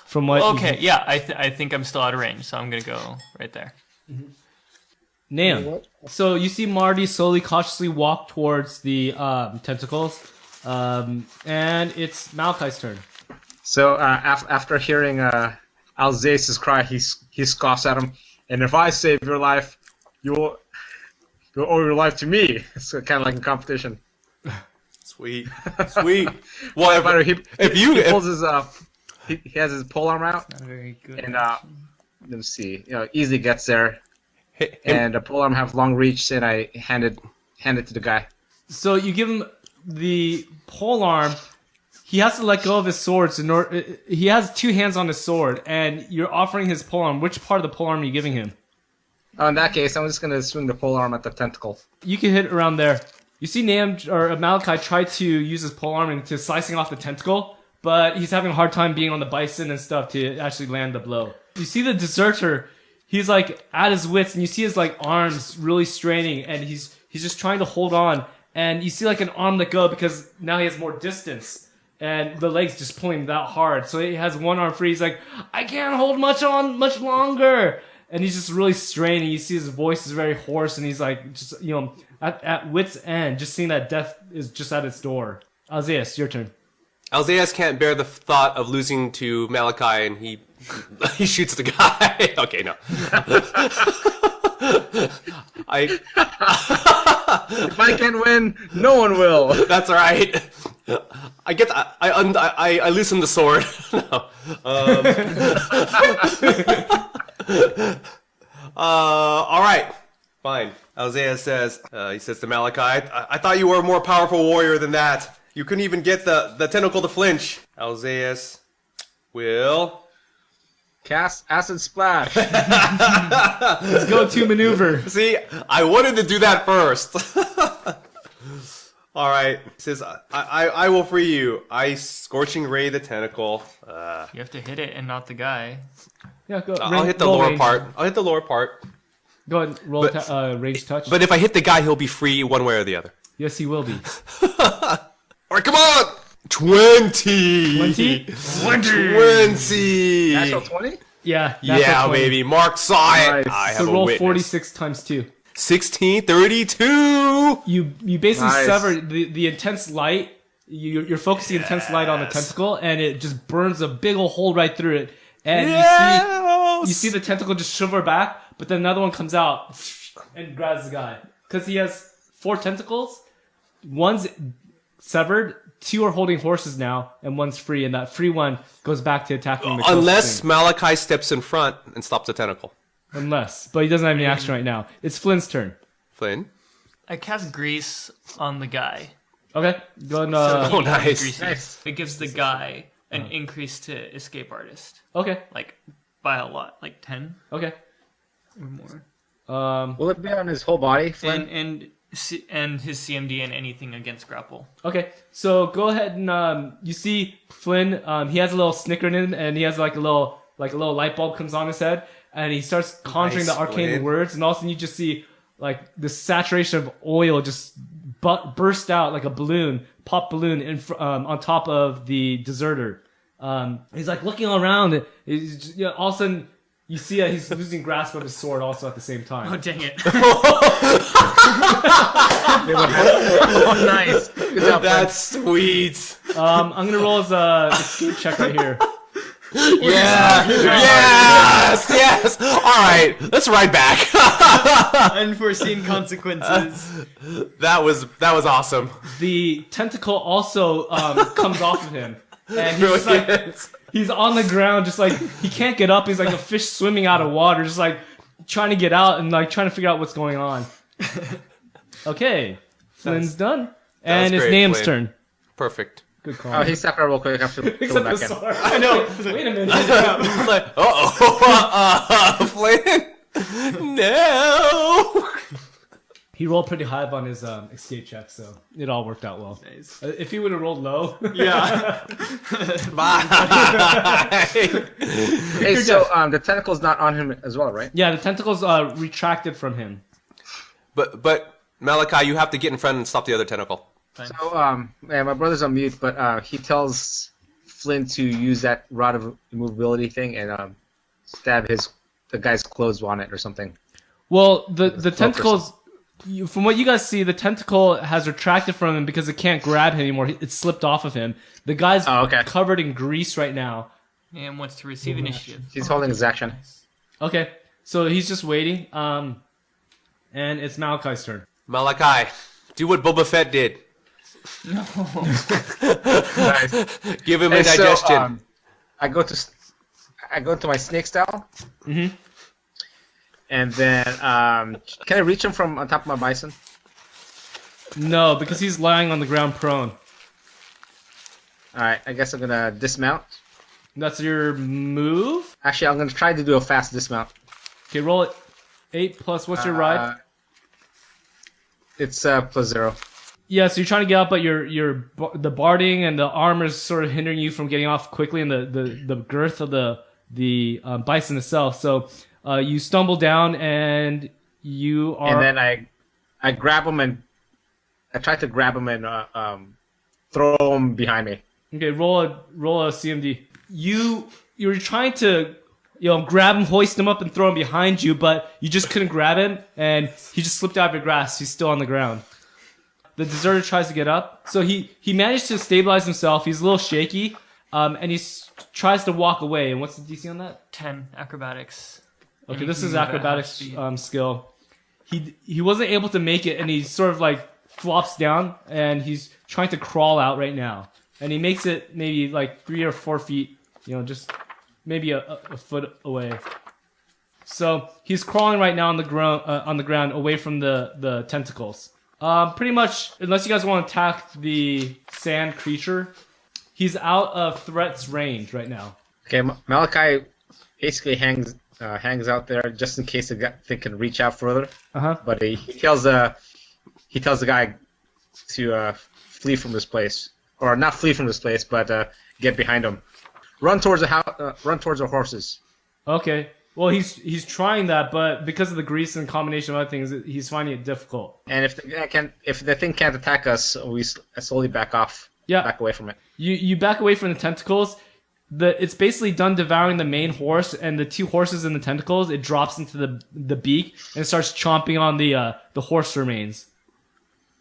From what? Okay. Yeah, I think I'm still out of range, so I'm gonna go right there. Nam. So you see Marty slowly, cautiously walk towards the tentacles, and it's Malachi's turn. So after hearing Alzeus' cry, he scoffs at him, and if I save your life, you'll owe your life to me. It's kind of like a competition. Sweet. Well, But he pulls his he has his polearm out, Not a very good. and let me see, easily gets there. him, And the polearm have long reach, and I hand it to the guy. So you give him the pole arm. He has to let go of his swords. He has two hands on his sword, and you're offering his pole arm. Which part of the pole arm are you giving him? In that case, I'm just gonna swing the polearm at the tentacle. You can hit around there. You see Malachi try to use his pole arm into slicing off the tentacle, but he's having a hard time being on the bison and stuff to actually land the blow. You see the deserter. He's like at his wits, and you see his like arms really straining, and he's just trying to hold on. And you see like an arm let go because now he has more distance, and the leg's just pulling that hard. So he has one arm free. He's like, I can't hold much longer, and he's just really straining. You see his voice is very hoarse, and he's like just at wit's end, just seeing that death is just at its door. Alzeus, your turn. Alzeus can't bear the thought of losing to Malachi, and he shoots the guy. Okay, no. If I can win, no one will. That's all right. I loosen the sword. No. All right. Fine. Alzeus says, he says to Malachi, I thought you were a more powerful warrior than that. You couldn't even get the tentacle to flinch. Alzeus will Cast Acid Splash. Let's go to maneuver. see. I wanted to do that first. All right. It says I will free you. I scorching ray the tentacle. You have to hit it and not the guy. Yeah, go. I'll hit the roll lower range. part. I'll hit the lower part. Go ahead. Roll range touch. But if I hit the guy, he'll be free one way or the other. Yes, he will be. All right, come on. 20. 20? 20. Natural 20? Yeah. Yeah, baby. Mark saw it. Nice. I have So a roll witness. 46 times 2. 16, 32. You basically Nice. sever the intense light. You're focusing intense light on the tentacle, and it just burns a big old hole right through it. And you see the tentacle just shiver back, but then another one comes out and grabs the guy. Because he has 4 tentacles. One's severed, 2 are holding horses now, and one's free, and that free one goes back to attacking the closest Unless thing. Malachi steps in front and stops the tentacle. Unless. But he doesn't have any action right now. It's Flynn's turn. Flynn? I cast grease on the guy. Okay. Go and, So he Oh, becomes nice. greasy. Nice. It gives the guy an increase to escape artist, okay. like by a lot, like 10 Okay. or more. Will it be on his whole body, Flynn? And his CMD and anything against grapple. Okay, so go ahead and you see Flynn. He has a little snicker in him, and he has like a little light bulb comes on his head, and he starts conjuring Nice, the arcane Flynn. words, and all of a sudden you just see like the saturation of oil just burst out like a balloon, pop balloon on top of the deserter. He's like looking all around. And he's just, all of a sudden you see that he's losing grasp of his sword also at the same time. Oh dang it! Oh, nice. Good job, Flynn. That's sweet. I'm gonna roll his escape check right here. Yeah. Yes. All right. Let's ride back. Unforeseen consequences. That was awesome. The tentacle also comes off of him, and he's just like he's on the ground, just like he can't get up. He's like a fish swimming out of water, just like trying to get out and like trying to figure out what's going on. Okay, Flynn's done, and it's great, Name's Flynn. turn. Perfect. Good call. Oh, he stepped out real quick. I have to put him Except the back in. sword. I know. Wait a minute. Like, Flynn. No. He rolled pretty high on his escape check, so it all worked out well. Nice. If he would have rolled low, Yeah. Bye. Hey, so the tentacle's not on him as well, right? yeah, the tentacles retracted from him. But Malachi, you have to get in front and stop the other tentacle. So, yeah, my brother's on mute, but he tells Flynn to use that rod of immovability thing and stab the guy's clothes on it or something. Well, the tentacles, from what you guys see, the tentacle has retracted from him because it can't grab him anymore. It slipped off of him. The guy's covered in grease right now. And wants to receive initiative. He's holding his action. Okay, so he's just waiting, and it's Malachi's turn. Malachi, do what Boba Fett did. Nice. Give him Hey, indigestion. So, I go to my snake style. Mm-hmm. And then, can I reach him from on top of my bison? No, because he's lying on the ground prone. Alright, I guess I'm gonna dismount. That's your move? Actually, I'm gonna try to do a fast dismount. Okay, roll it. 8 plus, what's your ride? It's +0. Yeah, so you're trying to get up, but the barding and the armor is sort of hindering you from getting off quickly, and the girth of the bison itself. So you stumble down, and you are. And then I grab him and I try to grab him and throw him behind me. Okay, roll a CMD. You're trying to grab him, hoist him up, and throw him behind you, but you just couldn't grab him, and he just slipped out of your grasp. He's still on the ground. The deserter tries to get up, so he managed to stabilize himself. He's a little shaky, and he tries to walk away. And what's the DC on that? 10 acrobatics. Okay, And this you is can move at acrobatics half speed. skill. He wasn't able to make it, and he sort of like flops down, and he's trying to crawl out right now. And he makes it maybe like 3 or 4 feet, just maybe a foot away. So he's crawling right now on the ground away from the tentacles. Pretty much, unless you guys want to attack the sand creature, he's out of threat's range right now. Okay, Malachi basically hangs out there just in case the thing can reach out further. But he tells the guy to flee from this place, or not flee from this place, but get behind him. Run towards the house. Run towards the horses. Okay. Well, he's trying that, but because of the grease and combination of other things, he's finding it difficult. And if the thing can't attack us, we slowly back off. Yeah. Back away from it. You back away from the tentacles. It's basically done devouring the main horse, and the two horses and the tentacles. It drops into the beak and starts chomping on the horse remains.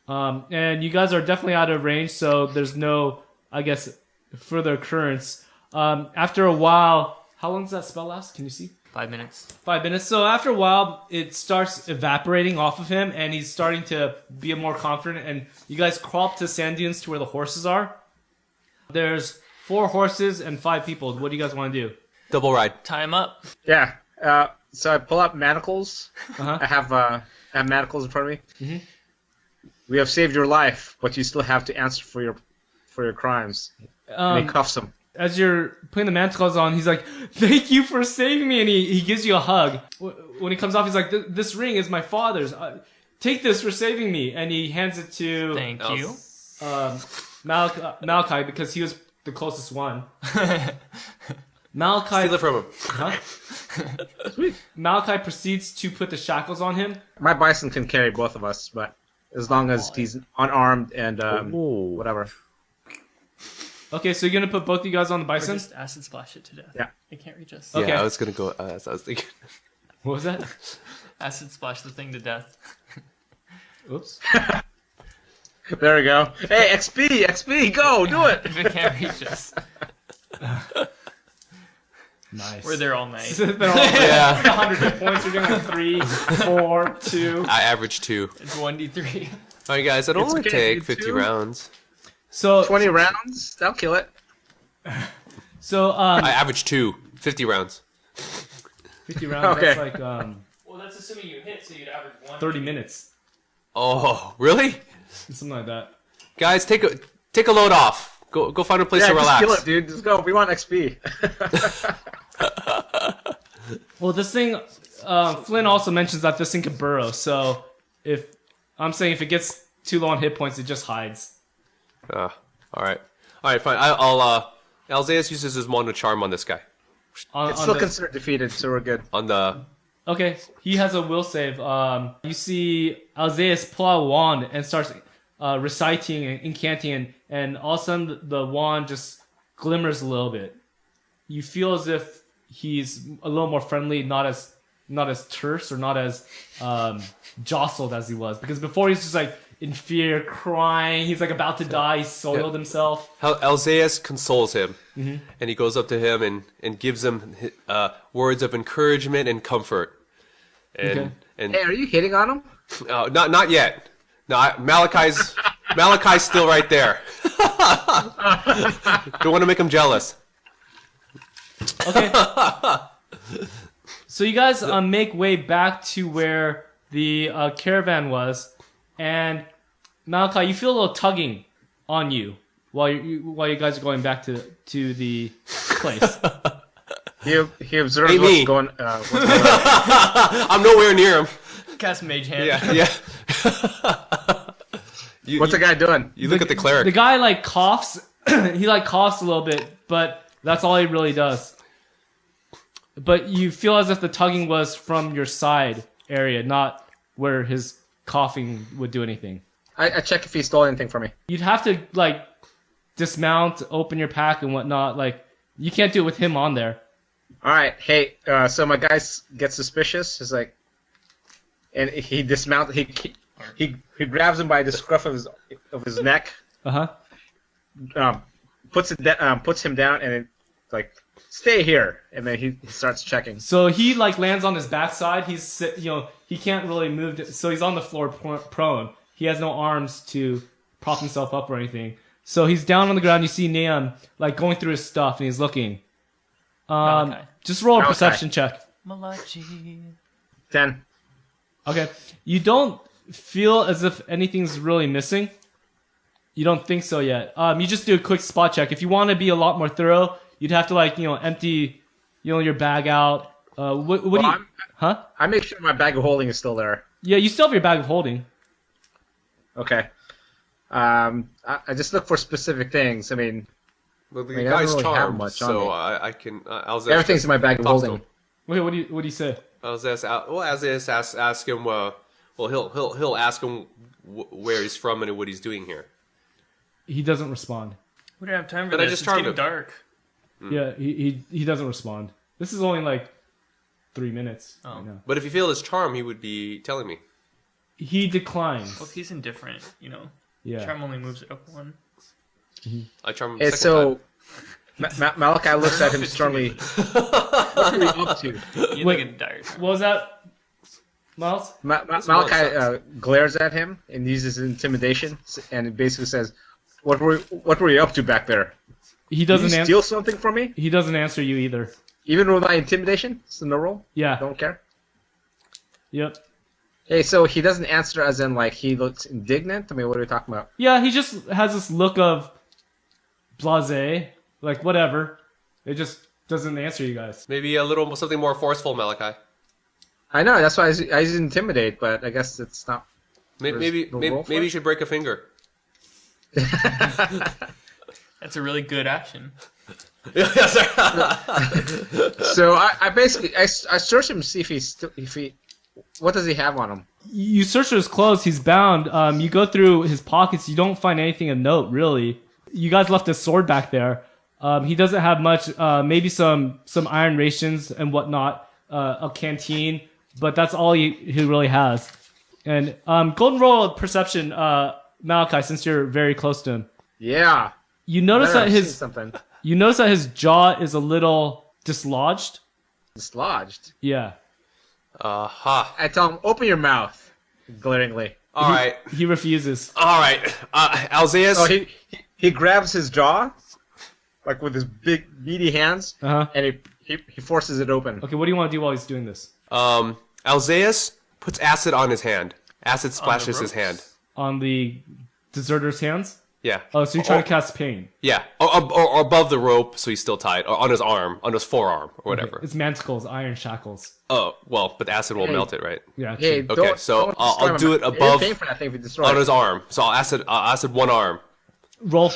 And you guys are definitely out of range, so there's no, I guess, further occurrence. After a while, how long does that spell last? Can you see? 5 minutes. 5 minutes. So after a while, it starts evaporating off of him, and he's starting to be more confident. And you guys crawl up to sand dunes to where the horses are. There's 4 horses and 5 people. What do you guys want to do? Double ride. Tie him up. Yeah. So I pull out manacles. Uh-huh. I have manacles in front of me. Mm-hmm. We have saved your life, but you still have to answer for your crimes. And he cuffs him. As you're putting the manacles on, he's like, "Thank you for saving me," and he gives you a hug. When he comes off, he's like, "This ring is my father's. Take this for saving me," and he hands it to Thank you. Malachi because he was the closest one. Malachi, Steal it from him. huh? Sweet. Malachi proceeds to put the shackles on him. My bison can carry both of us, but as long as he's unarmed and whatever. Okay, so you're gonna put both of you guys on the Or bison? just acid splash it to death. Yeah. It can't reach us. Okay. Yeah, I was gonna go. As I was thinking. What was that? Acid splash the thing to death. Oops. There we go. Hey, XP, go, do it! If it can't reach us. Nice. We're there all night. They're all Yeah. 100 hit points. You're doing like 3, 4, 2. I average 2. It's 1d3. All right, guys. I don't It's only okay, take dude, 50 2. rounds. So 20 rounds, that'll kill it. I average 2. 50 rounds. 50 rounds. Okay. That's like Well, that's assuming you hit, so you'd average 1. 30 minutes, Oh, really? something like that. Guys, take a load off. Go find a place Yeah, to just relax. kill it, dude. Just go. We want XP. Well, this thing, Flynn also mentions that this thing can burrow. So if it gets too low on hit points, it just hides. All right, fine. I'll Alzeus uses his Wand of Charm on this guy. It's still considered defeated, so we're good. On the Okay, he has a will save. You see Alzeus pull out a wand and starts reciting and incanting, and all of a sudden the wand just glimmers a little bit. You feel as if he's a little more friendly, not as terse or not as jostled as he was. Because before he's just like in fear, crying. He's like about to die. He soiled himself. Alzeus consoles him, and he goes up to him and gives him words of encouragement and comfort. And Hey, are you hitting on him? not yet. No, Malachi's still right there. Don't want to make him jealous. Okay. So you guys make way back to where the caravan was, and Malachi, you feel a little tugging on you while you guys are going back to the place. He observes Hey, what's me. going on. I'm nowhere near him. Cast Mage Hand. Yeah. What's the guy doing? You look at the cleric. The guy like coughs. He like coughs a little bit, but that's all he really does. But you feel as if the tugging was from your side area, not where his coughing would do anything. I check if he stole anything from me. You'd have to like dismount, open your pack and whatnot. Like you can't do it with him on there. All right, hey, so my guy gets suspicious. He's like, and he dismounts. He grabs him by the scruff of his neck. Puts him down, and it, like, stay here. And then he starts checking. So he like lands on his backside. He can't really move. So he's on the floor prone. He has no arms to prop himself up or anything. So he's down on the ground. You see Neon like going through his stuff, and he's looking. Malachi. Just roll a Malachi. perception check. Malachi. 10. Okay. You don't feel as if anything's really missing? You don't think so yet. You just do a quick spot check. If you want to be a lot more thorough, you'd have to empty, your bag out. What do you? Huh? I make sure my bag of holding is still there. Yeah, you still have your bag of holding. Okay. I just look for specific things. I mean, Well, the I don't guy's really have charmed, much on so me. I can. Everything's in my bag of holding. Wait, what do you say? Alzias ask him. Well, he'll ask him where he's from and what he's doing here. He doesn't respond. We don't have time for But I this. just It's charmed getting him. dark. Yeah, he doesn't respond. This is only like 3 minutes. Oh. Right now. But if you feel his charm, he would be telling me. He declines. Well, if he's indifferent, Yeah. charm only moves up one. I charm him Hey, second time. Malachi looks at him sternly. What are you up to? You Wait. look at dire. What was that, Miles? Malachi glares at him and uses intimidation, and it basically says, "What were you up to back there? He Did doesn't you steal something from me? He doesn't answer you either. Even with my intimidation, it's a no roll. Yeah. Don't care." Yep. Hey, so he doesn't answer as in like he looks indignant. I mean, what are we talking about? Yeah, he just has this look of blasé, like whatever. It just doesn't answer you guys. Maybe a little something more forceful, Malachi. I know that's why I use intimidate, but I guess it's not. Maybe no roll for you it? should break a finger. That's a really good action. So I basically I search him to see if he what does he have on him? You search his clothes. He's bound. You go through his pockets. You don't find anything of note, really. You guys left his sword back there. He doesn't have much. Maybe some iron rations and whatnot. A canteen, but that's all he really has. And golden roll of perception, Malachi, since you're very close to him. Yeah. You notice that I've seen his something jaw is a little dislodged. dislodged. Yeah. Ha. I tell him, open your mouth, glaringly. All right. He refuses. All right. Alzias. Oh, he grabs his jaw, like with his big meaty hands, Uh-huh. and he forces it open. Okay, what do you want to do while he's doing this? Alzias puts acid on his hand. Acid splashes his ropes? hand. On the deserter's hands? Yeah. Oh, so you're trying to cast pain. Yeah. Or above the rope, so he's still tied. Or on his arm, on his forearm, or whatever. It's manticles, iron shackles. Oh, well, but the acid will Hey. melt it, right? Yeah. Hey, true. Okay, don't, so don't I'll destroy do my- it above- You're paying for that thing if you destroy On it. his arm. So I'll acid one arm. Roll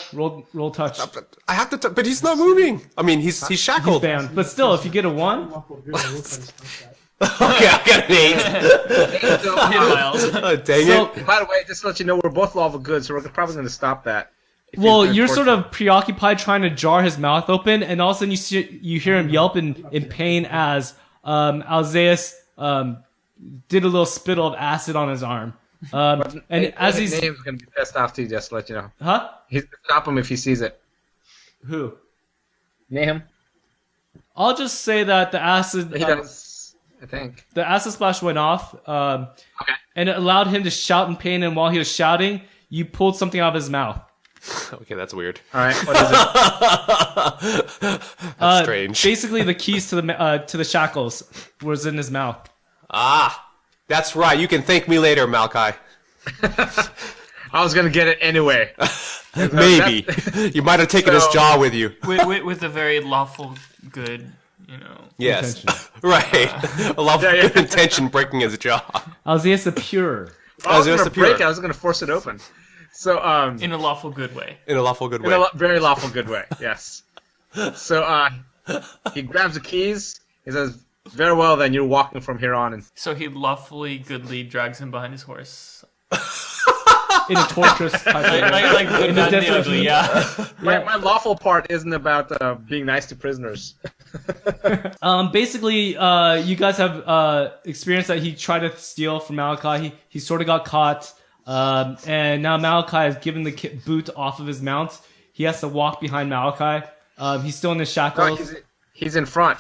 touch. I have to, but he's not moving. I mean, he's He's shackled. banned. But still, if you get a 1, Okay, I got an 8. Yeah, Miles. Oh, dang So- it. By the way, just to let you know, we're both lawful good, so we're probably going to stop that. If well, you're you're sort unfortunate. of preoccupied trying to jar his mouth open, and all of a sudden you hear him yelp in pain as Alzeus did a little spittle of acid on his arm. And as he's... name's going to be pissed off too, just to let you know. Huh? Stop him if he sees it. Who? Name him. I'll just say that the acid... He does, I think. The acid splash went off, Okay. and it allowed him to shout in pain, and while he was shouting, you pulled something out of his mouth. Okay, that's weird. All right. What is it? That's strange. Basically, the keys to the shackles was in his mouth. Ah, that's right. You can thank me later, Malachi. I was going to get it anyway. Maybe. You might have taken his So- jaw with you. with a very lawful good, Yes. Intention. Right. A lot of Yeah, yeah. good intention breaking his jaw. Alzeus the Pure. I was Just going to a pure. break it. I was going to force it open. So, in a lawful good way. In a lawful good in way. a very lawful good way, yes. So, he grabs the keys. He says, "Very well, then you're walking from here on." And So he lawfully goodly drags him behind his horse. In a torturous type of way. Like good, In the bad, and the desert. ugly, yeah. my lawful part isn't about being nice to prisoners. Basically, you guys have experienced that he tried to steal from Malachi. He sort of got caught, and now Malachi has given the boot off of his mount. He has to walk behind Malachi. He's still in his No, shackles. he's in front.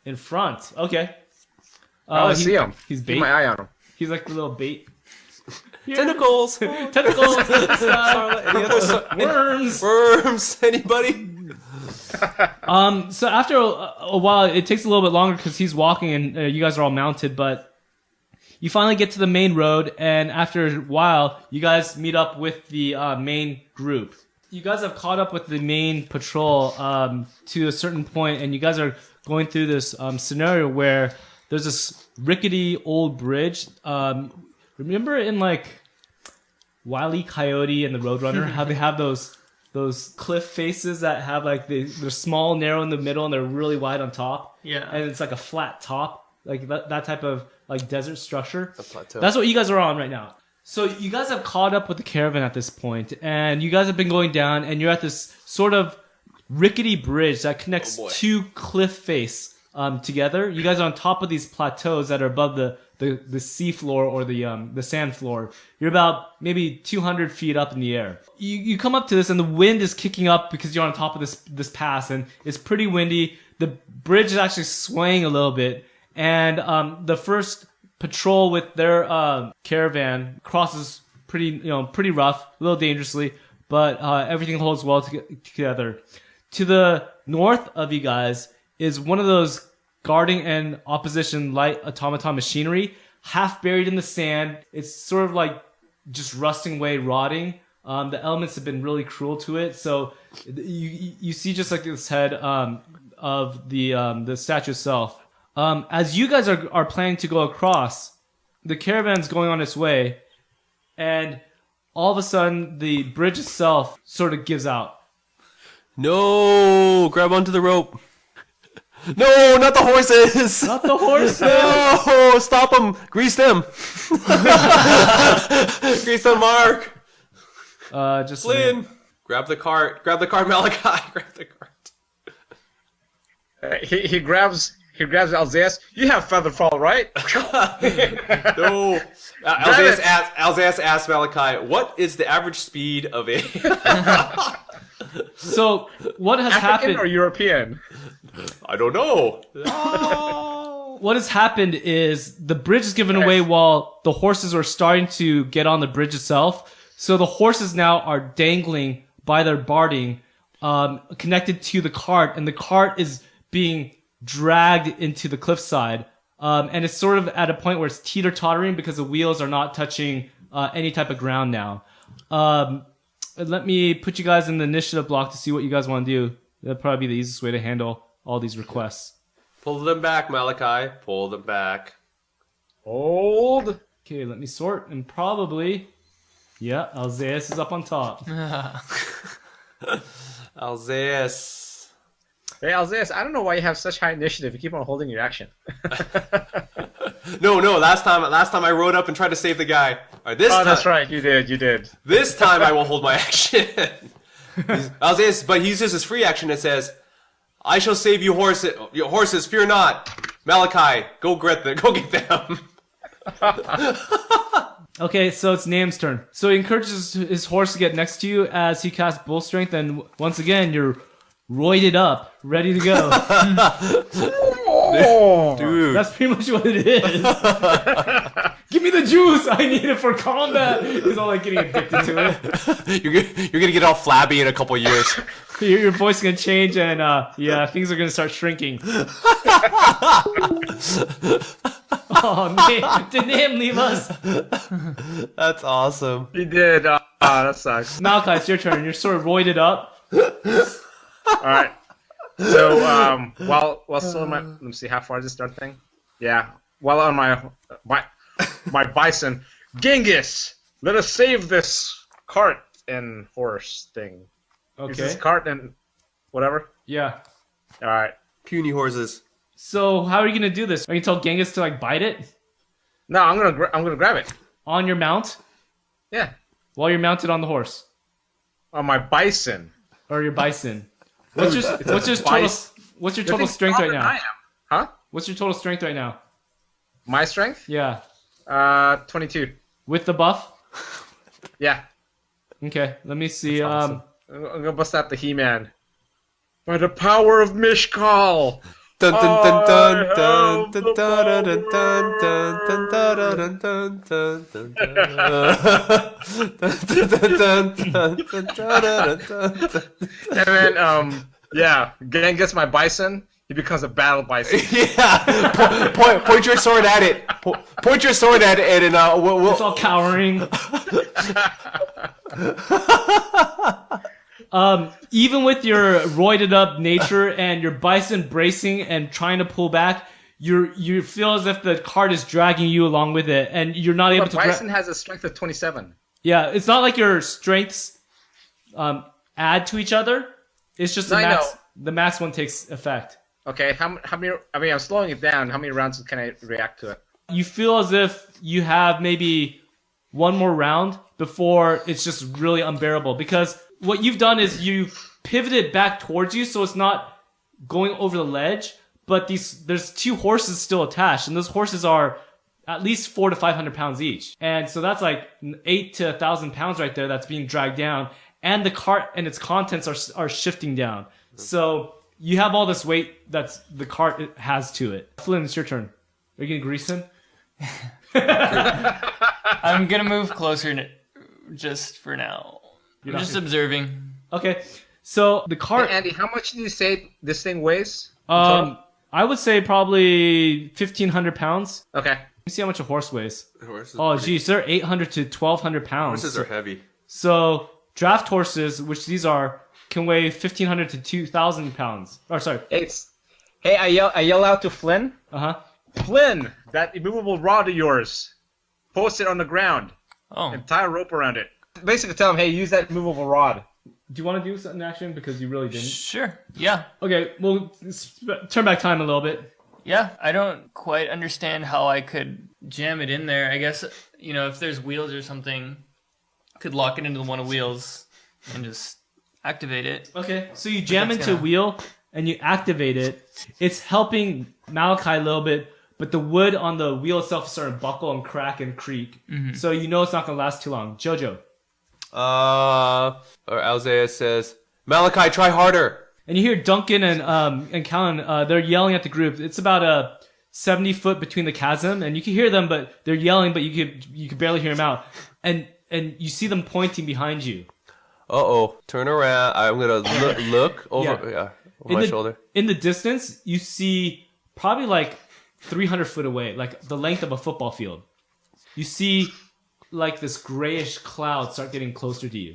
In front. Okay. I want to see him. He's Keep bait. my eye on him. He's like the little bait. Tentacles. Tentacles. Any other Worms. worms? Anybody? So after a while, it takes a little bit longer because he's walking and you guys are all mounted, but You finally get to the main road, and after a while, you guys meet up with the main group. You guys have caught up with the main patrol to a certain point, and you guys are going through this scenario where there's this rickety old bridge. Remember in like Wile E. Coyote and the Roadrunner, how they have those cliff faces that have like they're small, narrow in the middle, and they're really wide on top. Yeah. And it's like a flat top, like that type of like desert structure. A plateau. That's what you guys are on right now. So you guys have caught up with the caravan at this point, and you guys have been going down, and you're at this sort of rickety bridge that connects two cliff face together. You guys are on top of these plateaus that are above the sea floor or the sand floor. You're about maybe 200 feet up in the air. You come up to this, and the wind is kicking up because you're on top of this pass, and it's pretty windy. The bridge is actually swaying a little bit, and the first patrol with their caravan crosses pretty rough, a little dangerously, but everything holds well together. To the north of you guys is one of those guarding and opposition light automaton machinery, half buried in the sand. It's sort of like just rusting away, rotting. The elements have been really cruel to it, so you see just like this head of the statue itself. As you guys are planning to go across, the caravan's going on its way, and all of a sudden the bridge itself sort of gives out. No! Grab onto the rope. No, not the horses! Not the horses! No! Stop them! Grease them! Grease them, Mark! Just Flynn! Grab the cart, Malachi! Grab the cart. He grabs Alzeus. You have feather fall, right? No. Alzeus asks Malachi, what is the average speed of a... So, what has African happened... or European? I don't know. What has happened is the bridge is given away while the horses are starting to get on the bridge itself. So the horses now are dangling by their barding, connected to the cart, and the cart is being dragged into the cliffside. And it's sort of at a point where it's teeter-tottering because the wheels are not touching any type of ground now. Let me put you guys in the initiative block to see what you guys want to do. That'll probably be the easiest way to handle all these requests. Pull them back, Malachi. Pull them back. Hold. Okay, let me sort, and probably... Yeah, Alzeus is up on top. Alzeus. Hey, Alzeus, I don't know why you have such high initiative. You keep on holding your action. No. Last time I rode up and tried to save the guy. All right, this time. That's right. You did. This time I will hold my action. Alzeus, but he uses his free action and says, "I shall save you, horses. Fear not. Malachi, go get them." Okay, so it's Nam's turn. So he encourages his horse to get next to you as he casts bull strength, and once again, you're roided up, ready to go. Dude. That's pretty much what it is. Give me the juice! I need it for combat! He's all like getting addicted to it. You're gonna get all flabby in a couple years. Your voice is gonna change, and things are gonna start shrinking. Oh man, did Nam leave us? That's awesome. He did. That sucks. Malachi, it's your turn. You're sort of roided up. All right. So while still in my, let me see, how far is this start thing? Yeah. While on my bison, Genghis, let us save this cart and horse thing. Okay. Is this cart and whatever? Yeah. All right. Puny horses. So how are you gonna do this? Are you gonna tell Genghis to like bite it No, I'm gonna grab it. on your mount Yeah. while you're mounted on the horse On my bison. or your bison? What's your total strength right now? I am. Huh? What's your total strength right now? My strength? Yeah. 22. With the buff? Yeah. Okay, let me see. Awesome. I'm gonna bust out the He-Man. By the power of Mishkal. Dun dun dun dun dun dun dun dun dun dun dun dun dun. And then, Genghis, my bison, he becomes a battle bison. Yeah. Point your sword at it. Point your sword at it, and we'll. It's all cowering. Even with your roided up nature and your bison bracing and trying to pull back, you feel as if the cart is dragging you along with it, and you're not able to. Bison has a strength of 27. Yeah, it's not like your strengths add to each other. It's just the max one takes effect. Okay, how many? I mean, I'm slowing it down. How many rounds can I react to it? You feel as if you have maybe one more round before it's just really unbearable, because what you've done is you've pivoted back towards you, so it's not going over the ledge, but there's 2 horses still attached, and those horses are at least 400 to 500 pounds each. And so that's like 8 to 1,000 pounds right there that's being dragged down, and the cart and its contents are shifting down. So you have all this weight that's the cart has to it. Flynn, it's your turn. Are you going to grease him? I'm gonna move closer just for now. I'm just observing. Okay, so the cart. Hey, Andy, how much did you say this thing weighs? I would say probably 1,500 pounds. Okay. Let me see how much a horse weighs. Horses Oh, geez, they're 800 to 1,200 pounds. Horses are heavy. So draft horses, which these are, can weigh 1,500 to 2,000 pounds. Or sorry. Hey, I yell out to Flynn. Uh-huh. Flynn, that immovable rod of yours, post it on the ground and tie a rope around it. Basically tell him, hey, use that immovable rod. Do you want to do something action? Because you really didn't. Sure. Yeah. Okay, well, turn back time a little bit. Yeah. I don't quite understand how I could jam it in there. I guess, if there's wheels or something, could lock it into one of the wheels and just activate it. Okay, so you jam into a wheel and you activate it. It's helping Malachi a little bit, but the wood on the wheel itself is starting to buckle and crack and creak. Mm-hmm. So you know it's not going to last too long. Jojo. Or Alzea says, Malachi, try harder. And you hear Duncan and Callan, they're yelling at the group. It's about 70 foot between the chasm, and you can hear them, but they're yelling, but you could barely hear them out. And you see them pointing behind you. Uh-oh. Turn around. I'm going to look over, over my shoulder. In the distance, you see probably like 300 foot away, like the length of a football field. You see like this grayish cloud start getting closer to you.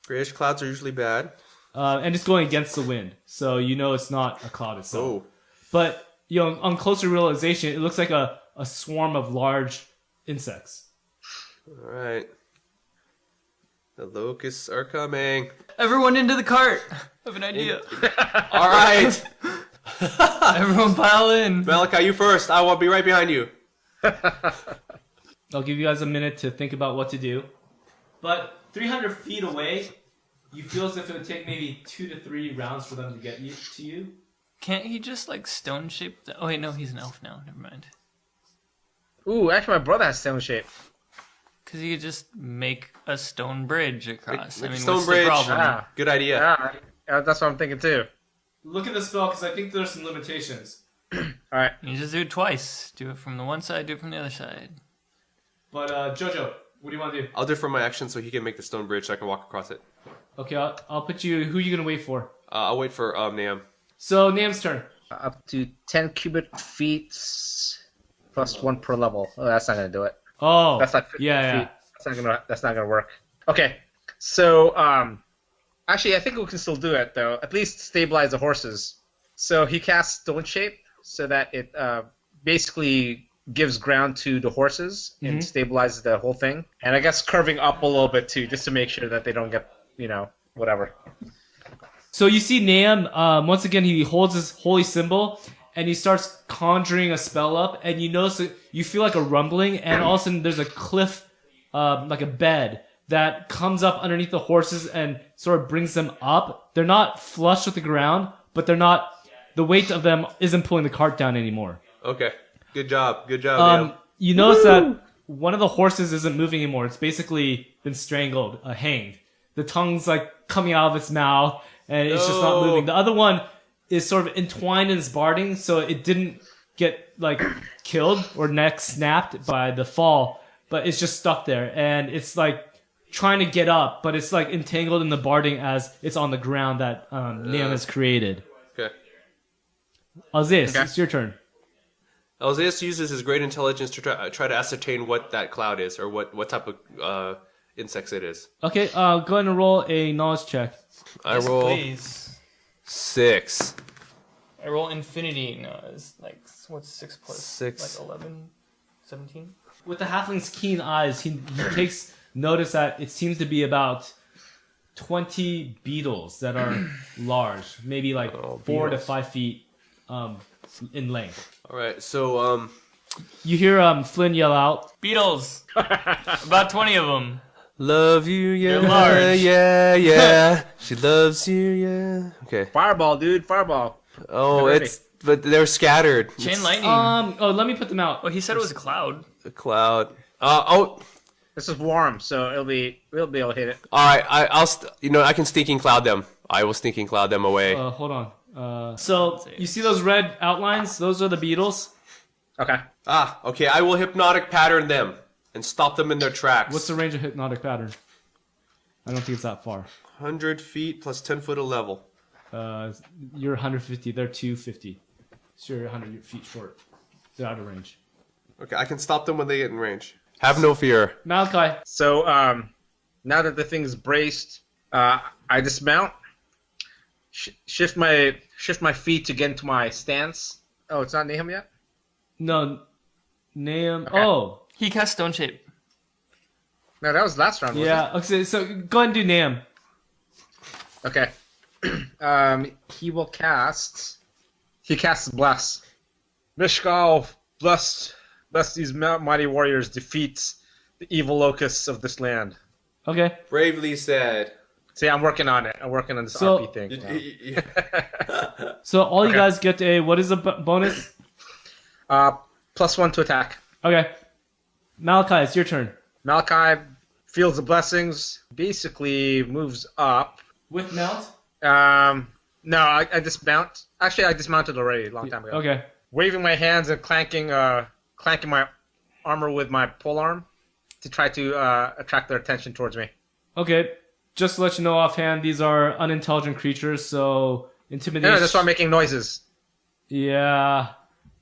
Grayish clouds are usually bad. And it's going against the wind, so you know it's not a cloud itself. Oh. But on closer realization, it looks like a swarm of large insects. All right. The locusts are coming. Everyone into the cart. I have an idea. All right. Everyone pile in. Malachi, you first. I will be right behind you. I'll give you guys a minute to think about what to do. But 300 feet away, you feel as if it would take maybe 2 to 3 rounds for them to get to you. Can't he just stone shape? Oh wait, no, he's an elf now. Never mind. Ooh, actually, my brother has stone shape. Because he could just make a stone bridge across. Make I mean, stone what's bridge. the problem? Ah. Good idea. Yeah, that's what I'm thinking too. Look at the spell, because I think there's some limitations. All right. You just do it twice. Do it from the one side, do it from the other side. But Jojo, what do you want to do? I'll defer my action so he can make the stone bridge so I can walk across it. Okay, I'll put you. Who are you gonna wait for? I'll wait for Nam. So Nam's turn. Up to 10 cubic feet plus 1 per level. Oh, that's not gonna do it. Oh, That's like 50 yeah. feet. That's not gonna work. Okay. So actually, I think we can still do it though. At least stabilize the horses. So he casts Stone Shape so that it basically gives ground to the horses and stabilizes the whole thing. And I guess curving up a little bit too, just to make sure that they don't get, whatever. So you see Nam, once again, he holds his holy symbol, and he starts conjuring a spell up, and you notice that you feel like a rumbling, and all of a sudden there's a cliff, like a bed, that comes up underneath the horses and sort of brings them up. They're not flush with the ground, but the weight of them isn't pulling the cart down anymore. Okay. Good job, Nam. You notice that one of the horses isn't moving anymore. It's basically been strangled, hanged. The tongue's coming out of its mouth, and it's just not moving. The other one is sort of entwined in its barding, so it didn't get killed or neck snapped by the fall, but it's just stuck there, and it's trying to get up, but it's entangled in the barding as it's on the ground that Nam has created. Okay. Alzeus, Okay. it's your turn. Alzeus uses his great intelligence to try to ascertain what that cloud is, or what type of insects it is. Okay, go ahead and roll a knowledge check. I Yes, roll please. 6. I roll infinity. No, it's like, what's 6 plus? 6. Like 11? 17? With the halfling's keen eyes, he takes notice that it seems to be about 20 beetles that are large, maybe like 4 to 5 feet in length. All right, so You hear Flynn yell out, Beetles! About 20 of them. love you, yeah, They're large. yeah. She loves you, yeah. Okay. Fireball, dude. Fireball. Oh, Already. but they're scattered. Chain It's lightning. let me put them out. Well, he said it was a cloud. a cloud. Oh, This is warm, so we'll be able to hit it. all right. I can sneaking cloud them. I will sneaking cloud them away. Hold on. So you see those red outlines? Those are the beetles. Okay. Okay. I will hypnotic pattern them and stop them in their tracks. What's the range of hypnotic pattern? I don't think it's that far. 100 feet plus 10 foot of level. You're 150. They're 250. So you're 100 feet short. They're out of range. Okay, I can stop them when they get in range. Have no fear. Malachi. So now that the thing's braced, I dismount, shift my feet to get into my stance. Oh, it's not Nahum yet? No. Nahum. Okay. Oh. He cast Stone Shape. No, that was last round, wasn't Yeah. Okay. So go ahead and do Nahum. it? Okay. He casts Bless. Mishgal, bless these mighty warriors, defeat the evil locusts of this land. Okay. Bravely said. See, I'm working on it. I'm working on this So- RP thing. So all you Okay. guys get a what is the bonus? +1 to attack. Okay. Malachi, it's your turn. Malachi feels the blessings, basically moves up. With mount. No, I dismount. Actually, I dismounted already a long time ago. Okay. Waving my hands and clanking my armor with my polearm to try to attract their attention towards me. Okay. Just to let you know offhand, these are unintelligent creatures, so intimidation. No, that's why I'm making noises. Yeah.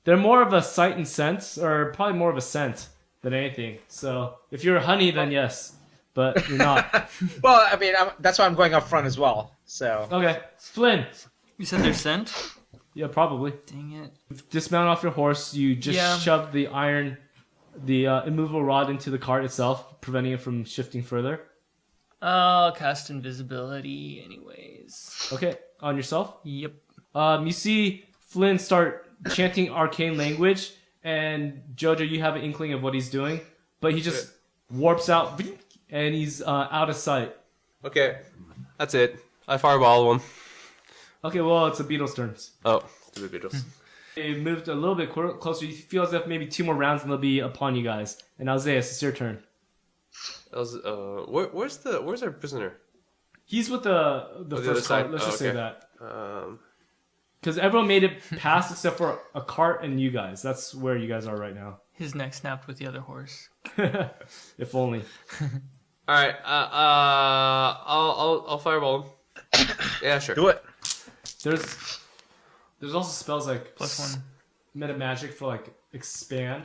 They're more of a sight and sense, or probably more of a scent than anything. So if you're a honey, then yes. But you're not. Well, I mean, that's why I'm going up front as well. So Okay. Flynn. You said they're sent? Yeah, probably. Dang it. Dismount off your horse. You just shove the immovable rod into the cart itself, preventing it from shifting further. I'll cast invisibility anyways. Okay. On yourself. Yep. You see Flynn start chanting arcane language, and Jojo, you have an inkling of what he's doing, but he just warps out, and he's out of sight. Okay, that's it. I fireball one. Okay, well, it's the Beatles' turns. Oh, the Beatles. They moved a little bit closer. You feel as if maybe 2 more rounds and they'll be upon you guys. And Alzeus, it's your turn. That was, where's our prisoner? He's with the other first side? cart. Let's Oh, just say okay. that. Because everyone made it past except for a cart and you guys. That's where you guys are right now. His neck snapped with the other horse. If only. All right. I'll fireball him. Yeah, sure. do it. There's also spells like +1. meta magic for like expand.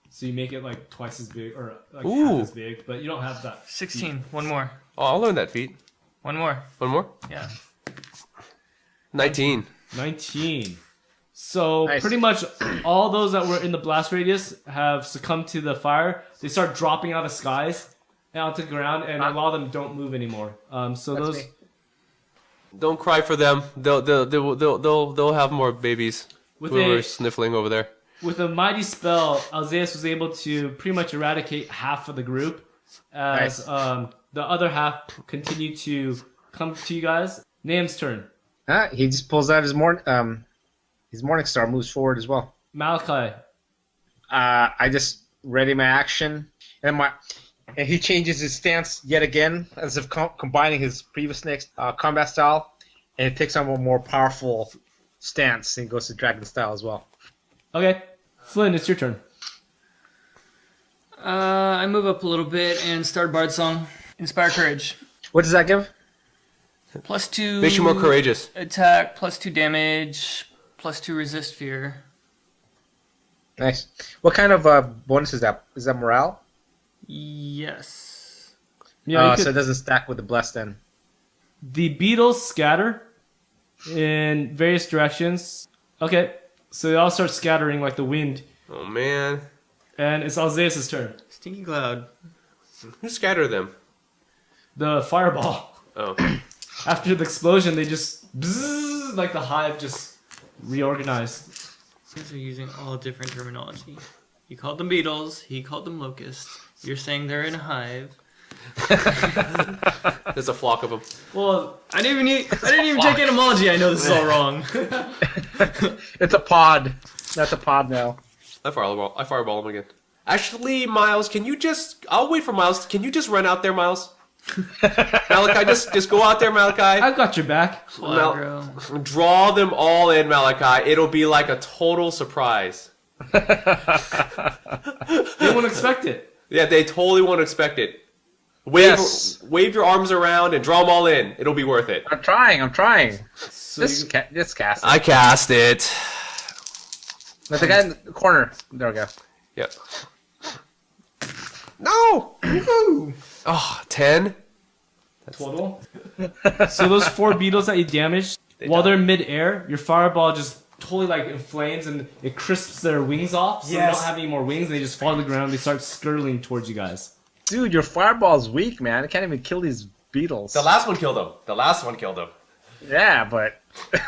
So you make it like twice as big or like Ooh. half as big, but you don't have that. 16. One more. Oh, I'll learn that feat. One more. One more. Yeah. 19. 19. So Nice. pretty much all those that were in the blast radius have succumbed to the fire. They start dropping out of skies and onto the ground, and a lot of them don't move anymore. So That's those. me. Don't cry for them. They'll have more babies. With Whoever's sniffling over there. With a mighty spell, Alzeus was able to pretty much eradicate half of the group, as Nice. the other half continued to come to you guys. Nahum's turn. He just pulls out his morning star, moves forward as well. Malachi. I just ready my action, and he changes his stance yet again, as if combining his previous combat style, and it takes on a more powerful stance. And he goes to dragon style as well. Okay. Flynn, it's your turn. I move up a little bit and start Bard Song. Inspire Courage. What does that give? +2. Makes you more courageous. Attack, +2 damage, +2 resist fear. Nice. What kind of bonus is that? Is that morale? Yes. Yeah, So it doesn't stack with the blessed then. the beetles scatter in various directions. Okay, so they all start scattering like the wind, Oh man, and it's Alzeus' turn. Stinky cloud. who scattered them? The fireball. Oh, After the explosion, they just bzzz, like the hive just reorganized. You guys are using all different terminology. You called them beetles. He called them locusts. You're saying they're in a hive. there's a flock of them. Well, I didn't even take etymology. I know this is all wrong. It's a pod. That's a pod now. I fireball him again. Actually, Miles, can you just? I'll wait for Miles. Can you just run out there, Miles? Malachi, just go out there, Malachi. I've got your back. Aggro. Draw them all in, Malachi. It'll be like a total surprise. They won't expect it. Yeah, they totally won't expect it. Wave your arms around and draw them all in. It'll be worth it. I'm trying. So Just cast it. I cast it. Let the guy in the corner. There we go. Yep. No! Oh, 10? total. So those 4 beetles that you damaged, while they're in mid-air, your fireball just totally like inflames and it crisps their wings off. So they don't have any more wings. They just fall to the ground. They start skirting towards you guys. Dude, your fireball's weak, man. I can't even kill these beetles. The last one killed him. Yeah, but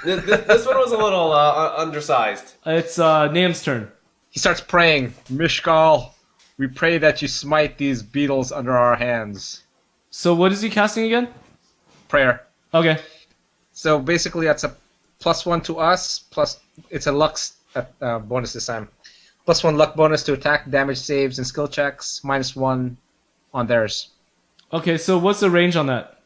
This one was a little undersized. It's Nam's turn. he starts praying. Mishkal, we pray that you smite these beetles under our hands. So what is he casting again? Prayer. Okay. So basically, that's a +1 to us. Plus, it's a luck bonus this time. +1 luck bonus to attack, damage saves, and skill checks. -1 on theirs. Okay, so what's the range on that?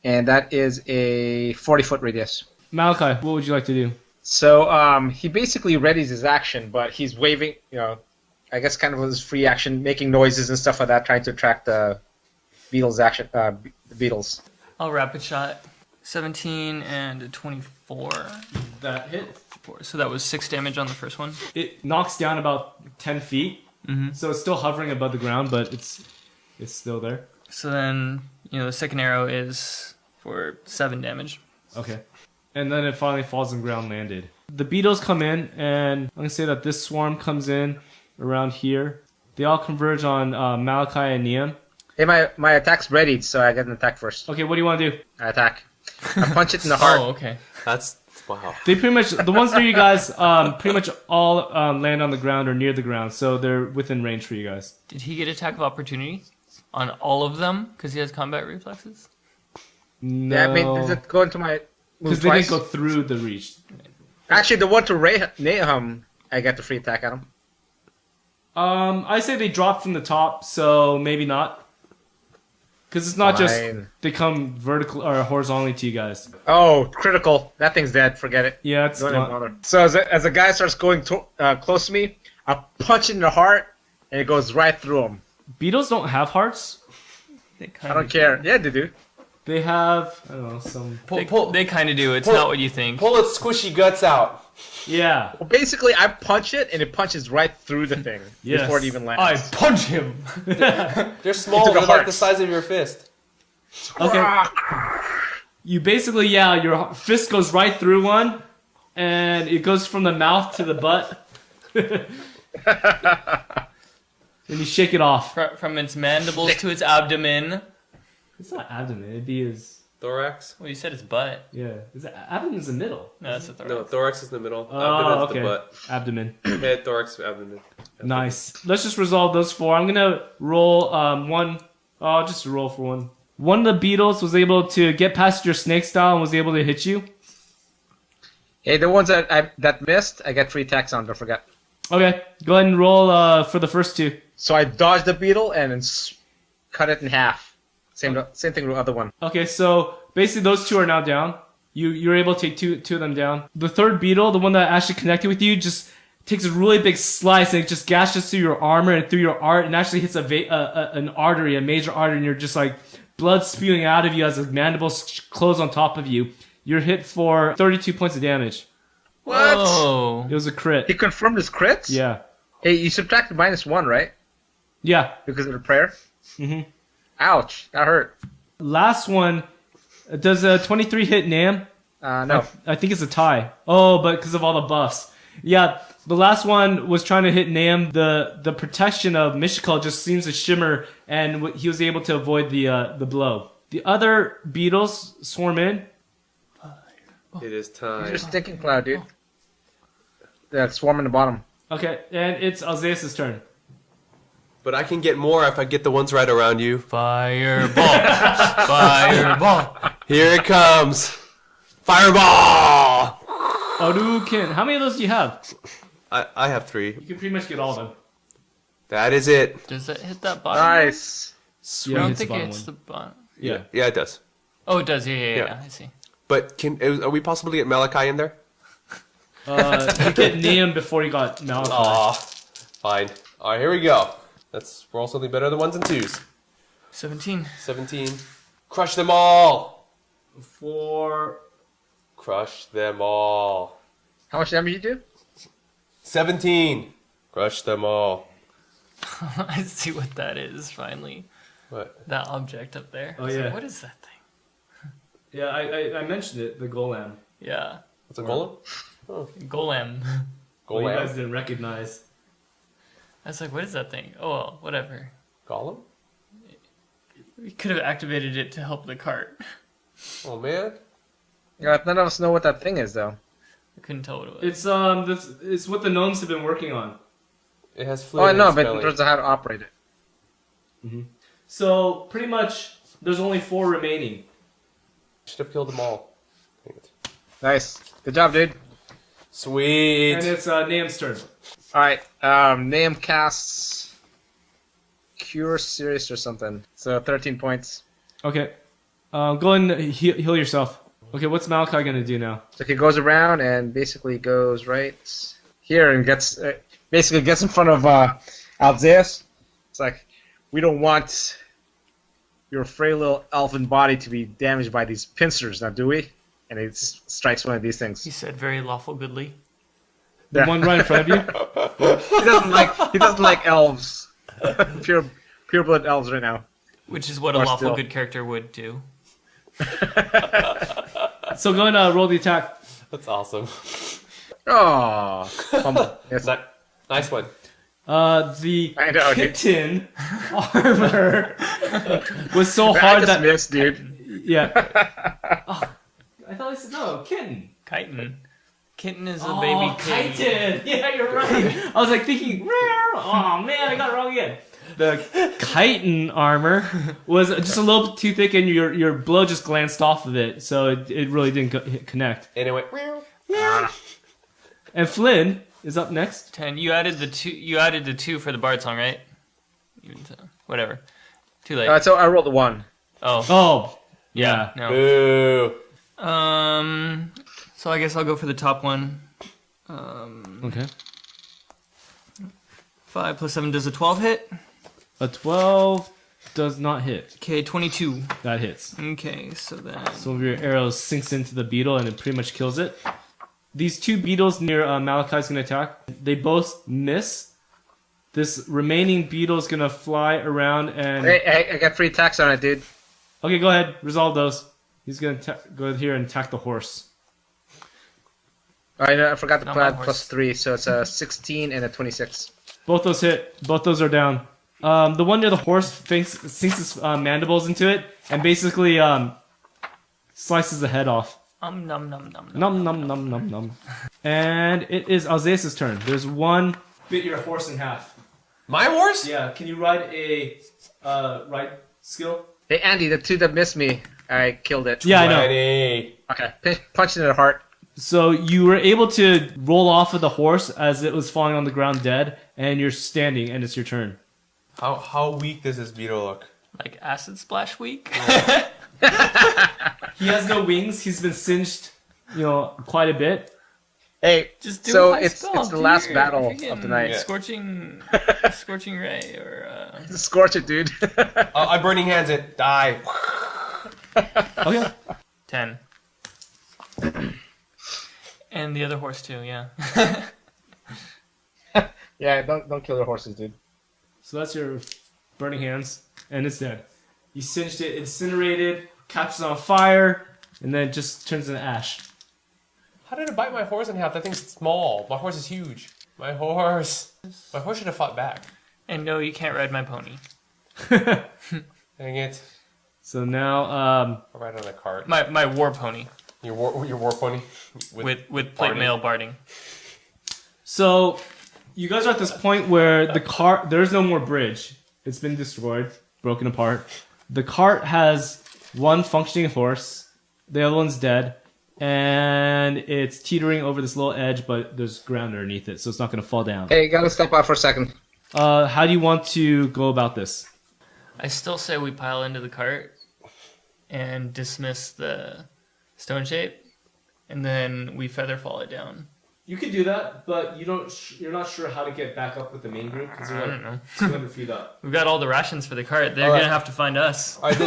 And that is a 40-foot radius. Malachi, what would you like to do? So he basically readies his action, but he's waving, I guess kind of his free action, making noises and stuff like that, trying to attract the beetles' action. The beetles. I'll rapid shot. 17 and a 24. That hit. So that was 6 damage on the first one. It knocks down about 10 feet. Mm-hmm. So it's still hovering above the ground, but it's still there. So then, the second arrow is for 7 damage. Okay. And then it finally falls on ground landed. The beetles come in, and I'm going to say that this swarm comes in around here. They all converge on Malachi and Niam. Hey, my attack's readied, so I get an attack first. Okay, what do you want to do? I attack. I punch it in the heart. Oh, okay. That's wow. They pretty much, the ones near you guys, pretty much all land on the ground or near the ground, so they're within range for you guys. Did he get attack of opportunity on all of them because he has combat reflexes? No. Yeah, I mean, does it go into my move Because they twice? didn't go through the reach. Actually, the one to Nahum, I get the free attack on him. I say they drop from the top, so maybe not. Because it's not just Fine. they come vertical or horizontally to you guys. Oh, critical. That thing's dead. Forget it. Yeah, it's Don't even not. bother. So as a guy starts going close to me, I punch it in the heart, and it goes right through him. Beetles don't have hearts. I don't care. Yeah, they do. They have, I don't know, some... They kind of do. It's pull- not what you think. Pull its squishy guts out. Yeah. Well, basically, I punch it, and it punches right through the thing Yes. before it even lands. I punch him. They're small. Into the They're like heart. the size of your fist. Okay. You basically, your fist goes right through one, and it goes from the mouth to the butt. And you shake it off. From its mandibles to its abdomen. It's not abdomen, it'd be his... Thorax? Well, you said it's butt. Yeah. Abdomen's the middle. No, that's the thorax. No, thorax is in the middle. Oh, Abdomen's okay. the butt. Abdomen. Head, thorax, abdomen. Nice. Let's just resolve those 4. I'm gonna roll one. I'll just roll for one. One of the beetles was able to get past your snake style and was able to hit you. Hey, the ones that missed, I get free attacks on. Don't forget. Okay, go ahead and roll for the first 2. So I dodge the beetle and then cut it in half. Same thing with the other one. Okay, so basically those 2 are now down. You're able to take two of them down. The third beetle, the one that actually connected with you, just takes a really big slice and it just gashes through your armor and through your art and actually hits an artery, a major artery, and you're just like blood spewing out of you as the mandibles close on top of you. You're hit for 32 points of damage. What? Whoa. It was a crit. He confirmed his crits? Yeah. Hey, you subtracted -1, right? Yeah. Because of the prayer? hmm Ouch. That hurt. Last one. Does a 23 hit Nam? No. I think it's a tie. Oh, but because of all the buffs. Yeah, the last one was trying to hit Nam. The protection of Mishkal just seems to shimmer, and he was able to avoid the blow. The other beetles swarm in. It is time. You're just stinking cloud, dude. Yeah, swarm in the bottom. Okay, and it's Alzeus' turn. But I can get more if I get the ones right around you. Fireball. Fireball. Here it comes. Fireball! Hadouken. How many of those do you have? I have 3. You can pretty much get all of them. That is it. Does that hit that bottom? Nice. I Yeah, don't hits the think it bottom hits one. the bottom. Yeah. Yeah, it does. Oh, it does. Yeah. Yeah. I see. But are we possibly get Malachi in there? You get Nam before you got Malachi. Aw. Fine. Alright, here we go. Let's roll something better than 1s and 2s. 17. 17. Crush them all! For Crush them all. How much damage you do? 17. Crush them all. I see what that is, finally. What? That object up there. Oh, It's like, yeah. what is that thing? yeah, I mentioned it. The golem. Yeah. What's a golem? Golem. Well, you guys Golem? didn't recognize. I was like, what is that thing? Oh, well, whatever. Golem? We could have activated it to help the cart. Oh, man. Yeah, none of us know what that thing is, though. I couldn't tell what it was. It's what the gnomes have been working on. It has Oh, fluid I in know, its but belly. in terms of how to operate it. So pretty much, there's only 4 remaining. Should have killed them all. Dang it. Nice. Good job, dude. Sweet. And it's Nam's turn. Alright, Nam casts Cure Serious or something. So 13 points. Okay. Go and heal yourself. Okay, what's Malachi gonna do now? So he goes around and basically goes right here and gets basically gets in front of Alzeus. It's like, we don't want your frail little elfin body to be damaged by these pincers, now do we? And he strikes one of these things. He said very lawful goodly. The one right in front of you? He doesn't like elves. pure blood elves right now. Which is what a Or lawful still. good character would do. So go and roll the attack. That's awesome. Oh, fumble. Yes. Nice one. The I know, dude. kitten armor was so I hard just that... missed, dude. Yeah. Oh, I thought I said, no, kitten. Chitin. Kitten is a Oh, baby pig. chitin. Yeah, you're right. I was like thinking, rare. Oh man, I got it wrong again. The chitin armor was just a little too thick, and your blow just glanced off of it, so it really didn't connect. Anyway. And Flynn is up next. 10. You added the 2. You added the 2 for the bard song, right? Even so, whatever. Too late. So I rolled a 1. Oh. Oh, yeah. No. Boo. So I guess I'll go for the top one. Okay. 5 plus 7 does a 12 hit. A 12 does not hit. Okay, 22. That hits. Okay, so then Some of your arrows sinks into the beetle and it pretty much kills it. These 2 beetles near Malachi's gonna attack. They both miss. This remaining beetle is gonna fly around and... Hey, I got 3 attacks on it, dude. Okay, go ahead. Resolve those. He's gonna go here and attack the horse. I forgot to Not put my out horse. plus 3, so it's a 16 and a 26. Both those hit. Both those are down. The one near the horse sinks his mandibles into it and basically slices the head off. num num num. Num num num num num. And it is Alzeus' turn. There's one bit your horse in half. My horse? Yeah, can you ride a ride skill? Hey, Andy, the 2 that missed me, I killed it. Yeah, I know. 20. Okay, punch it in the heart. So you were able to roll off of the horse as it was falling on the ground dead, and you're standing, and it's your turn. How weak does this beetle look? Like acid splash week. He has no wings. He's been singed, quite a bit. Hey, Just do so a high it's spell, the last dude. battle Freaking of the night. Scorching ray or Scorch it, dude. I'm burning hands it. Die. Okay. 10. And the other horse too, yeah. Yeah, don't kill your horses, dude. So that's your burning hands, and it's dead. You singed it, incinerated, catches on fire, and then it just turns into ash. How did it bite my horse in half? That thing's small. My horse is huge. My horse should have fought back. And no, you can't ride my pony. Dang it. So now, I'll ride on a cart. My war pony. Your war pony? With plate mail barding. so you guys are at this point where the cart, there's no more bridge. It's been destroyed, broken apart. The cart has one functioning horse. The other one's dead. And it's teetering over this little edge, but there's ground underneath it, so it's not going to fall down. Hey, gotta step out for a second. How do you want to go about this? I still say we pile into the cart and dismiss the stone shape, and then we feather fall it down. You could do that, but you're not sure how to get back up with the main group because you're I like don't know. 200 feet up. We've got all the rations for the cart. They're All right. gonna have to find us. All right,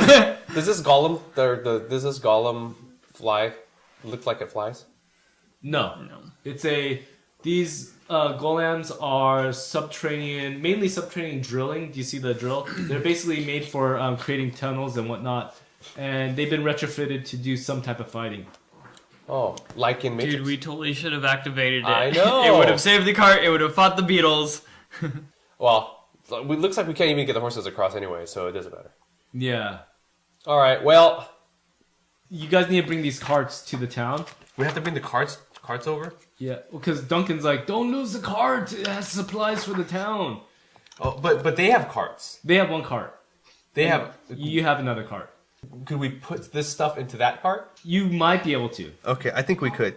does this golem, does this golem fly? Look like it flies? No. No. These golems are mainly subterranean drilling. Do you see the drill? They're basically made for creating tunnels and whatnot, and they've been retrofitted to do some type of fighting. Oh, like in Matrix. Dude, we totally should have activated it. I know. It would have saved the cart. It would have fought the beetles. Well, it looks like we can't even get the horses across anyway, so it doesn't matter. Yeah. All right, well, You guys need to bring these carts to the town. we have to bring the carts over? Yeah, because Duncan's like, don't lose the cart. It has supplies for the town. Oh, but they have carts. They have one cart. They have. You have another cart. Could we put this stuff into that cart? You might be able to. Okay, I think we could.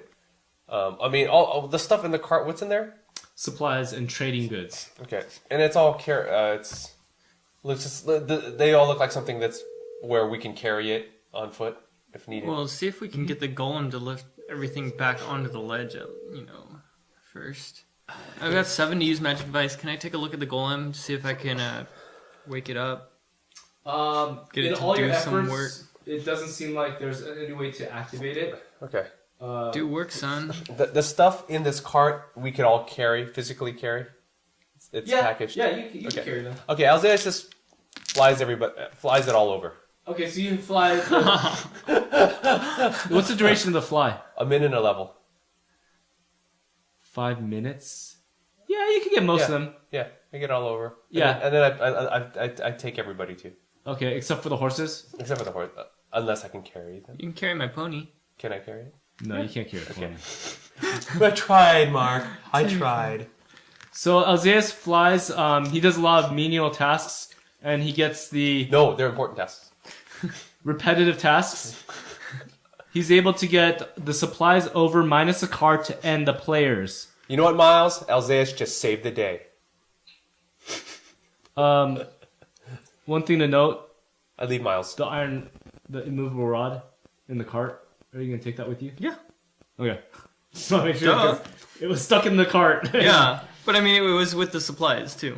I mean, all the stuff in the cart. What's in there? Supplies and trading goods. Okay, and it's all they all look like something that's where we can carry it on foot if needed. Well, see if we can get the golem to lift everything back onto the ledge, first. I've got 7 to use magic device. Can I take a look at the golem to see if I can wake it up? Get it in to all do your some efforts, work. it doesn't seem like there's any way to activate it. Okay. Do work, son. The stuff in this cart we could all physically carry. It's packaged. Yeah, you can carry them. Okay, Alzeus just flies it all over. Okay, so you fly. What's the duration of the fly? A minute a level. 5 minutes. Yeah, you can get most of them. Yeah, I get all over. Yeah. and then I take everybody too, Okay, except for the horses. except for the horse, unless I can carry them. You can carry my pony. Can I carry it? No, you can't carry it. Okay. I tried, Mark. I tried. So Alzeus flies. He does a lot of menial tasks, and he gets the No, they're important tasks. repetitive tasks. He's able to get the supplies over minus a cart to end the players. You know what, Miles? Alzeus just saved the day. One thing to note: I leave Miles. the immovable rod in the cart. Are you gonna take that with you? Yeah. Okay. Just want to make sure Duh. 'cause it was stuck in the cart. Yeah. But I mean, it was with the supplies, too.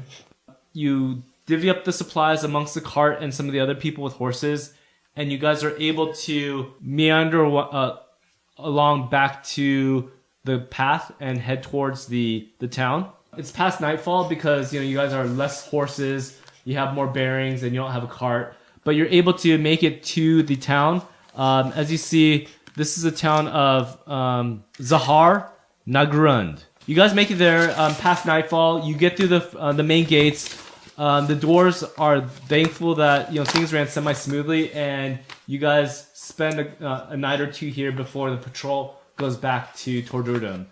You divvy up the supplies amongst the cart and some of the other people with horses, and you guys are able to meander along back to the path and head towards the town. It's past nightfall because you guys are less horses, you have more bearings, and you don't have a cart. But you're able to make it to the town. As you see, this is the town of Zahar Nagrund. You guys make it there past nightfall. You get through the main gates. The doors are thankful that things ran semi smoothly, and you guys spend a night or two here before the patrol goes back to Tordurdum.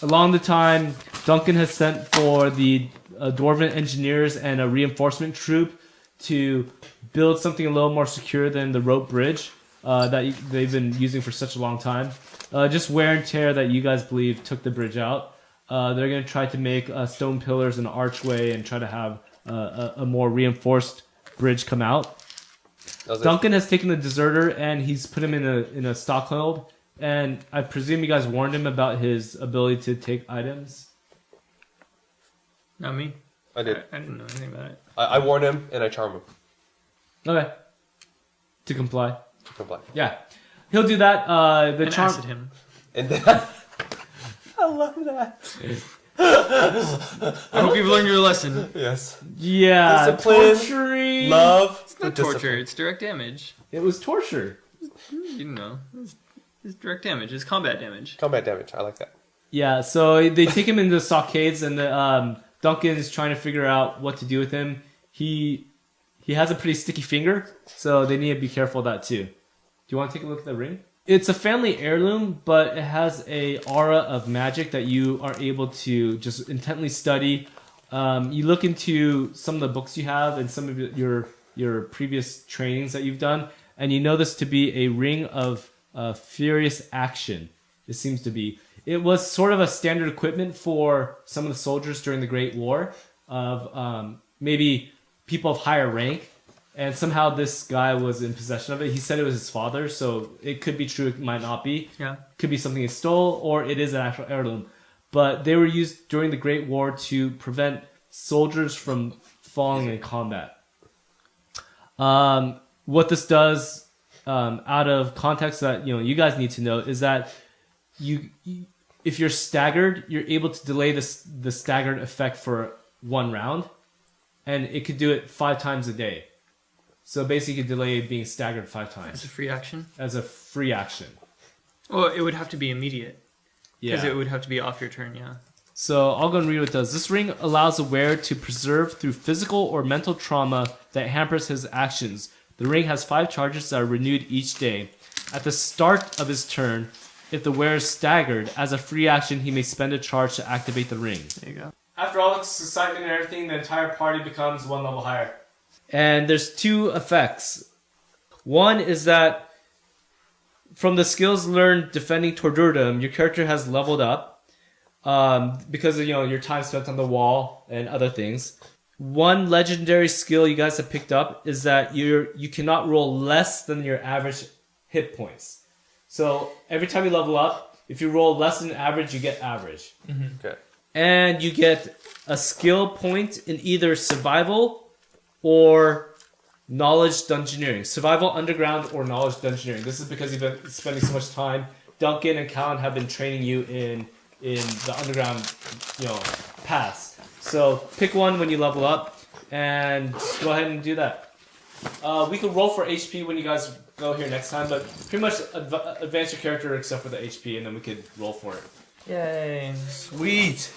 Along the time, Duncan has sent for the Dwarven engineers and a reinforcement troop to build something a little more secure than the rope bridge that they've been using for such a long time. Just wear and tear that you guys believe took the bridge out. They're going to try to make stone pillars and archway and try to have a more reinforced bridge come out. Duncan has taken the deserter and he's put him in a stockhold. And I presume you guys warned him about his ability to take items. Not me. I did. I didn't know anything about it. I warn him and I charm him Okay. To comply. to comply. Yeah. He'll do that. And acid him. And then I love that. I hope you've learned your lesson. Yes. Yeah, Discipline, torturing. Love. It's not torture, it's direct damage. It was torture. You didn't know. It's direct damage, it's combat damage. Combat damage. I like that. Yeah, so they take him into the stockades, and Duncan's trying to figure out what to do with him. He has a pretty sticky finger, so they need to be careful of that too. Do you want to take a look at the ring? It's a family heirloom, but it has a aura of magic that you are able to just intently study. You look into some of the books you have and some of your previous trainings that you've done, and you know this to be a ring of furious action. It seems to be. It was sort of a standard equipment for some of the soldiers during the Great War of maybe people of higher rank. And somehow this guy was in possession of it. He said it was his father, so it could be true, it might not be. Yeah. Could be something he stole, or it is an actual heirloom. But they were used during the Great War to prevent soldiers from falling in combat. What this does, out of context that you guys need to know, is that if you're staggered, you're able to delay the staggered effect for 1 round, and it could do it 5 times a day. So basically, you could delay being staggered 5 times. As a free action? As a free action. Well, it would have to be immediate. Because Yeah. it would have to be off your turn, yeah. So I'll go and read what it does. This ring allows the wearer to preserve through physical or mental trauma that hampers his actions. The ring has 5 charges that are renewed each day. At the start of his turn, if the wearer is staggered, as a free action, he may spend a charge to activate the ring. There you go. After all this excitement and everything, the entire party becomes 1 level higher. And there's 2 effects. One is that from the skills learned defending Tordurdum, your character has leveled up because of your time spent on the wall and other things. One legendary skill you guys have picked up is that you cannot roll less than your average hit points. So every time you level up, if you roll less than average, you get average. Mm-hmm. Okay. And you get a skill point in either survival or knowledge dungeoneering. Survival underground or knowledge dungeoneering. This is because you've been spending so much time. Duncan and Callan have been training you in the underground, paths. So pick one when you level up, and just go ahead and do that. We could roll for HP when you guys go here next time, but pretty much advance your character except for the HP, and then we could roll for it. Yay. Sweet.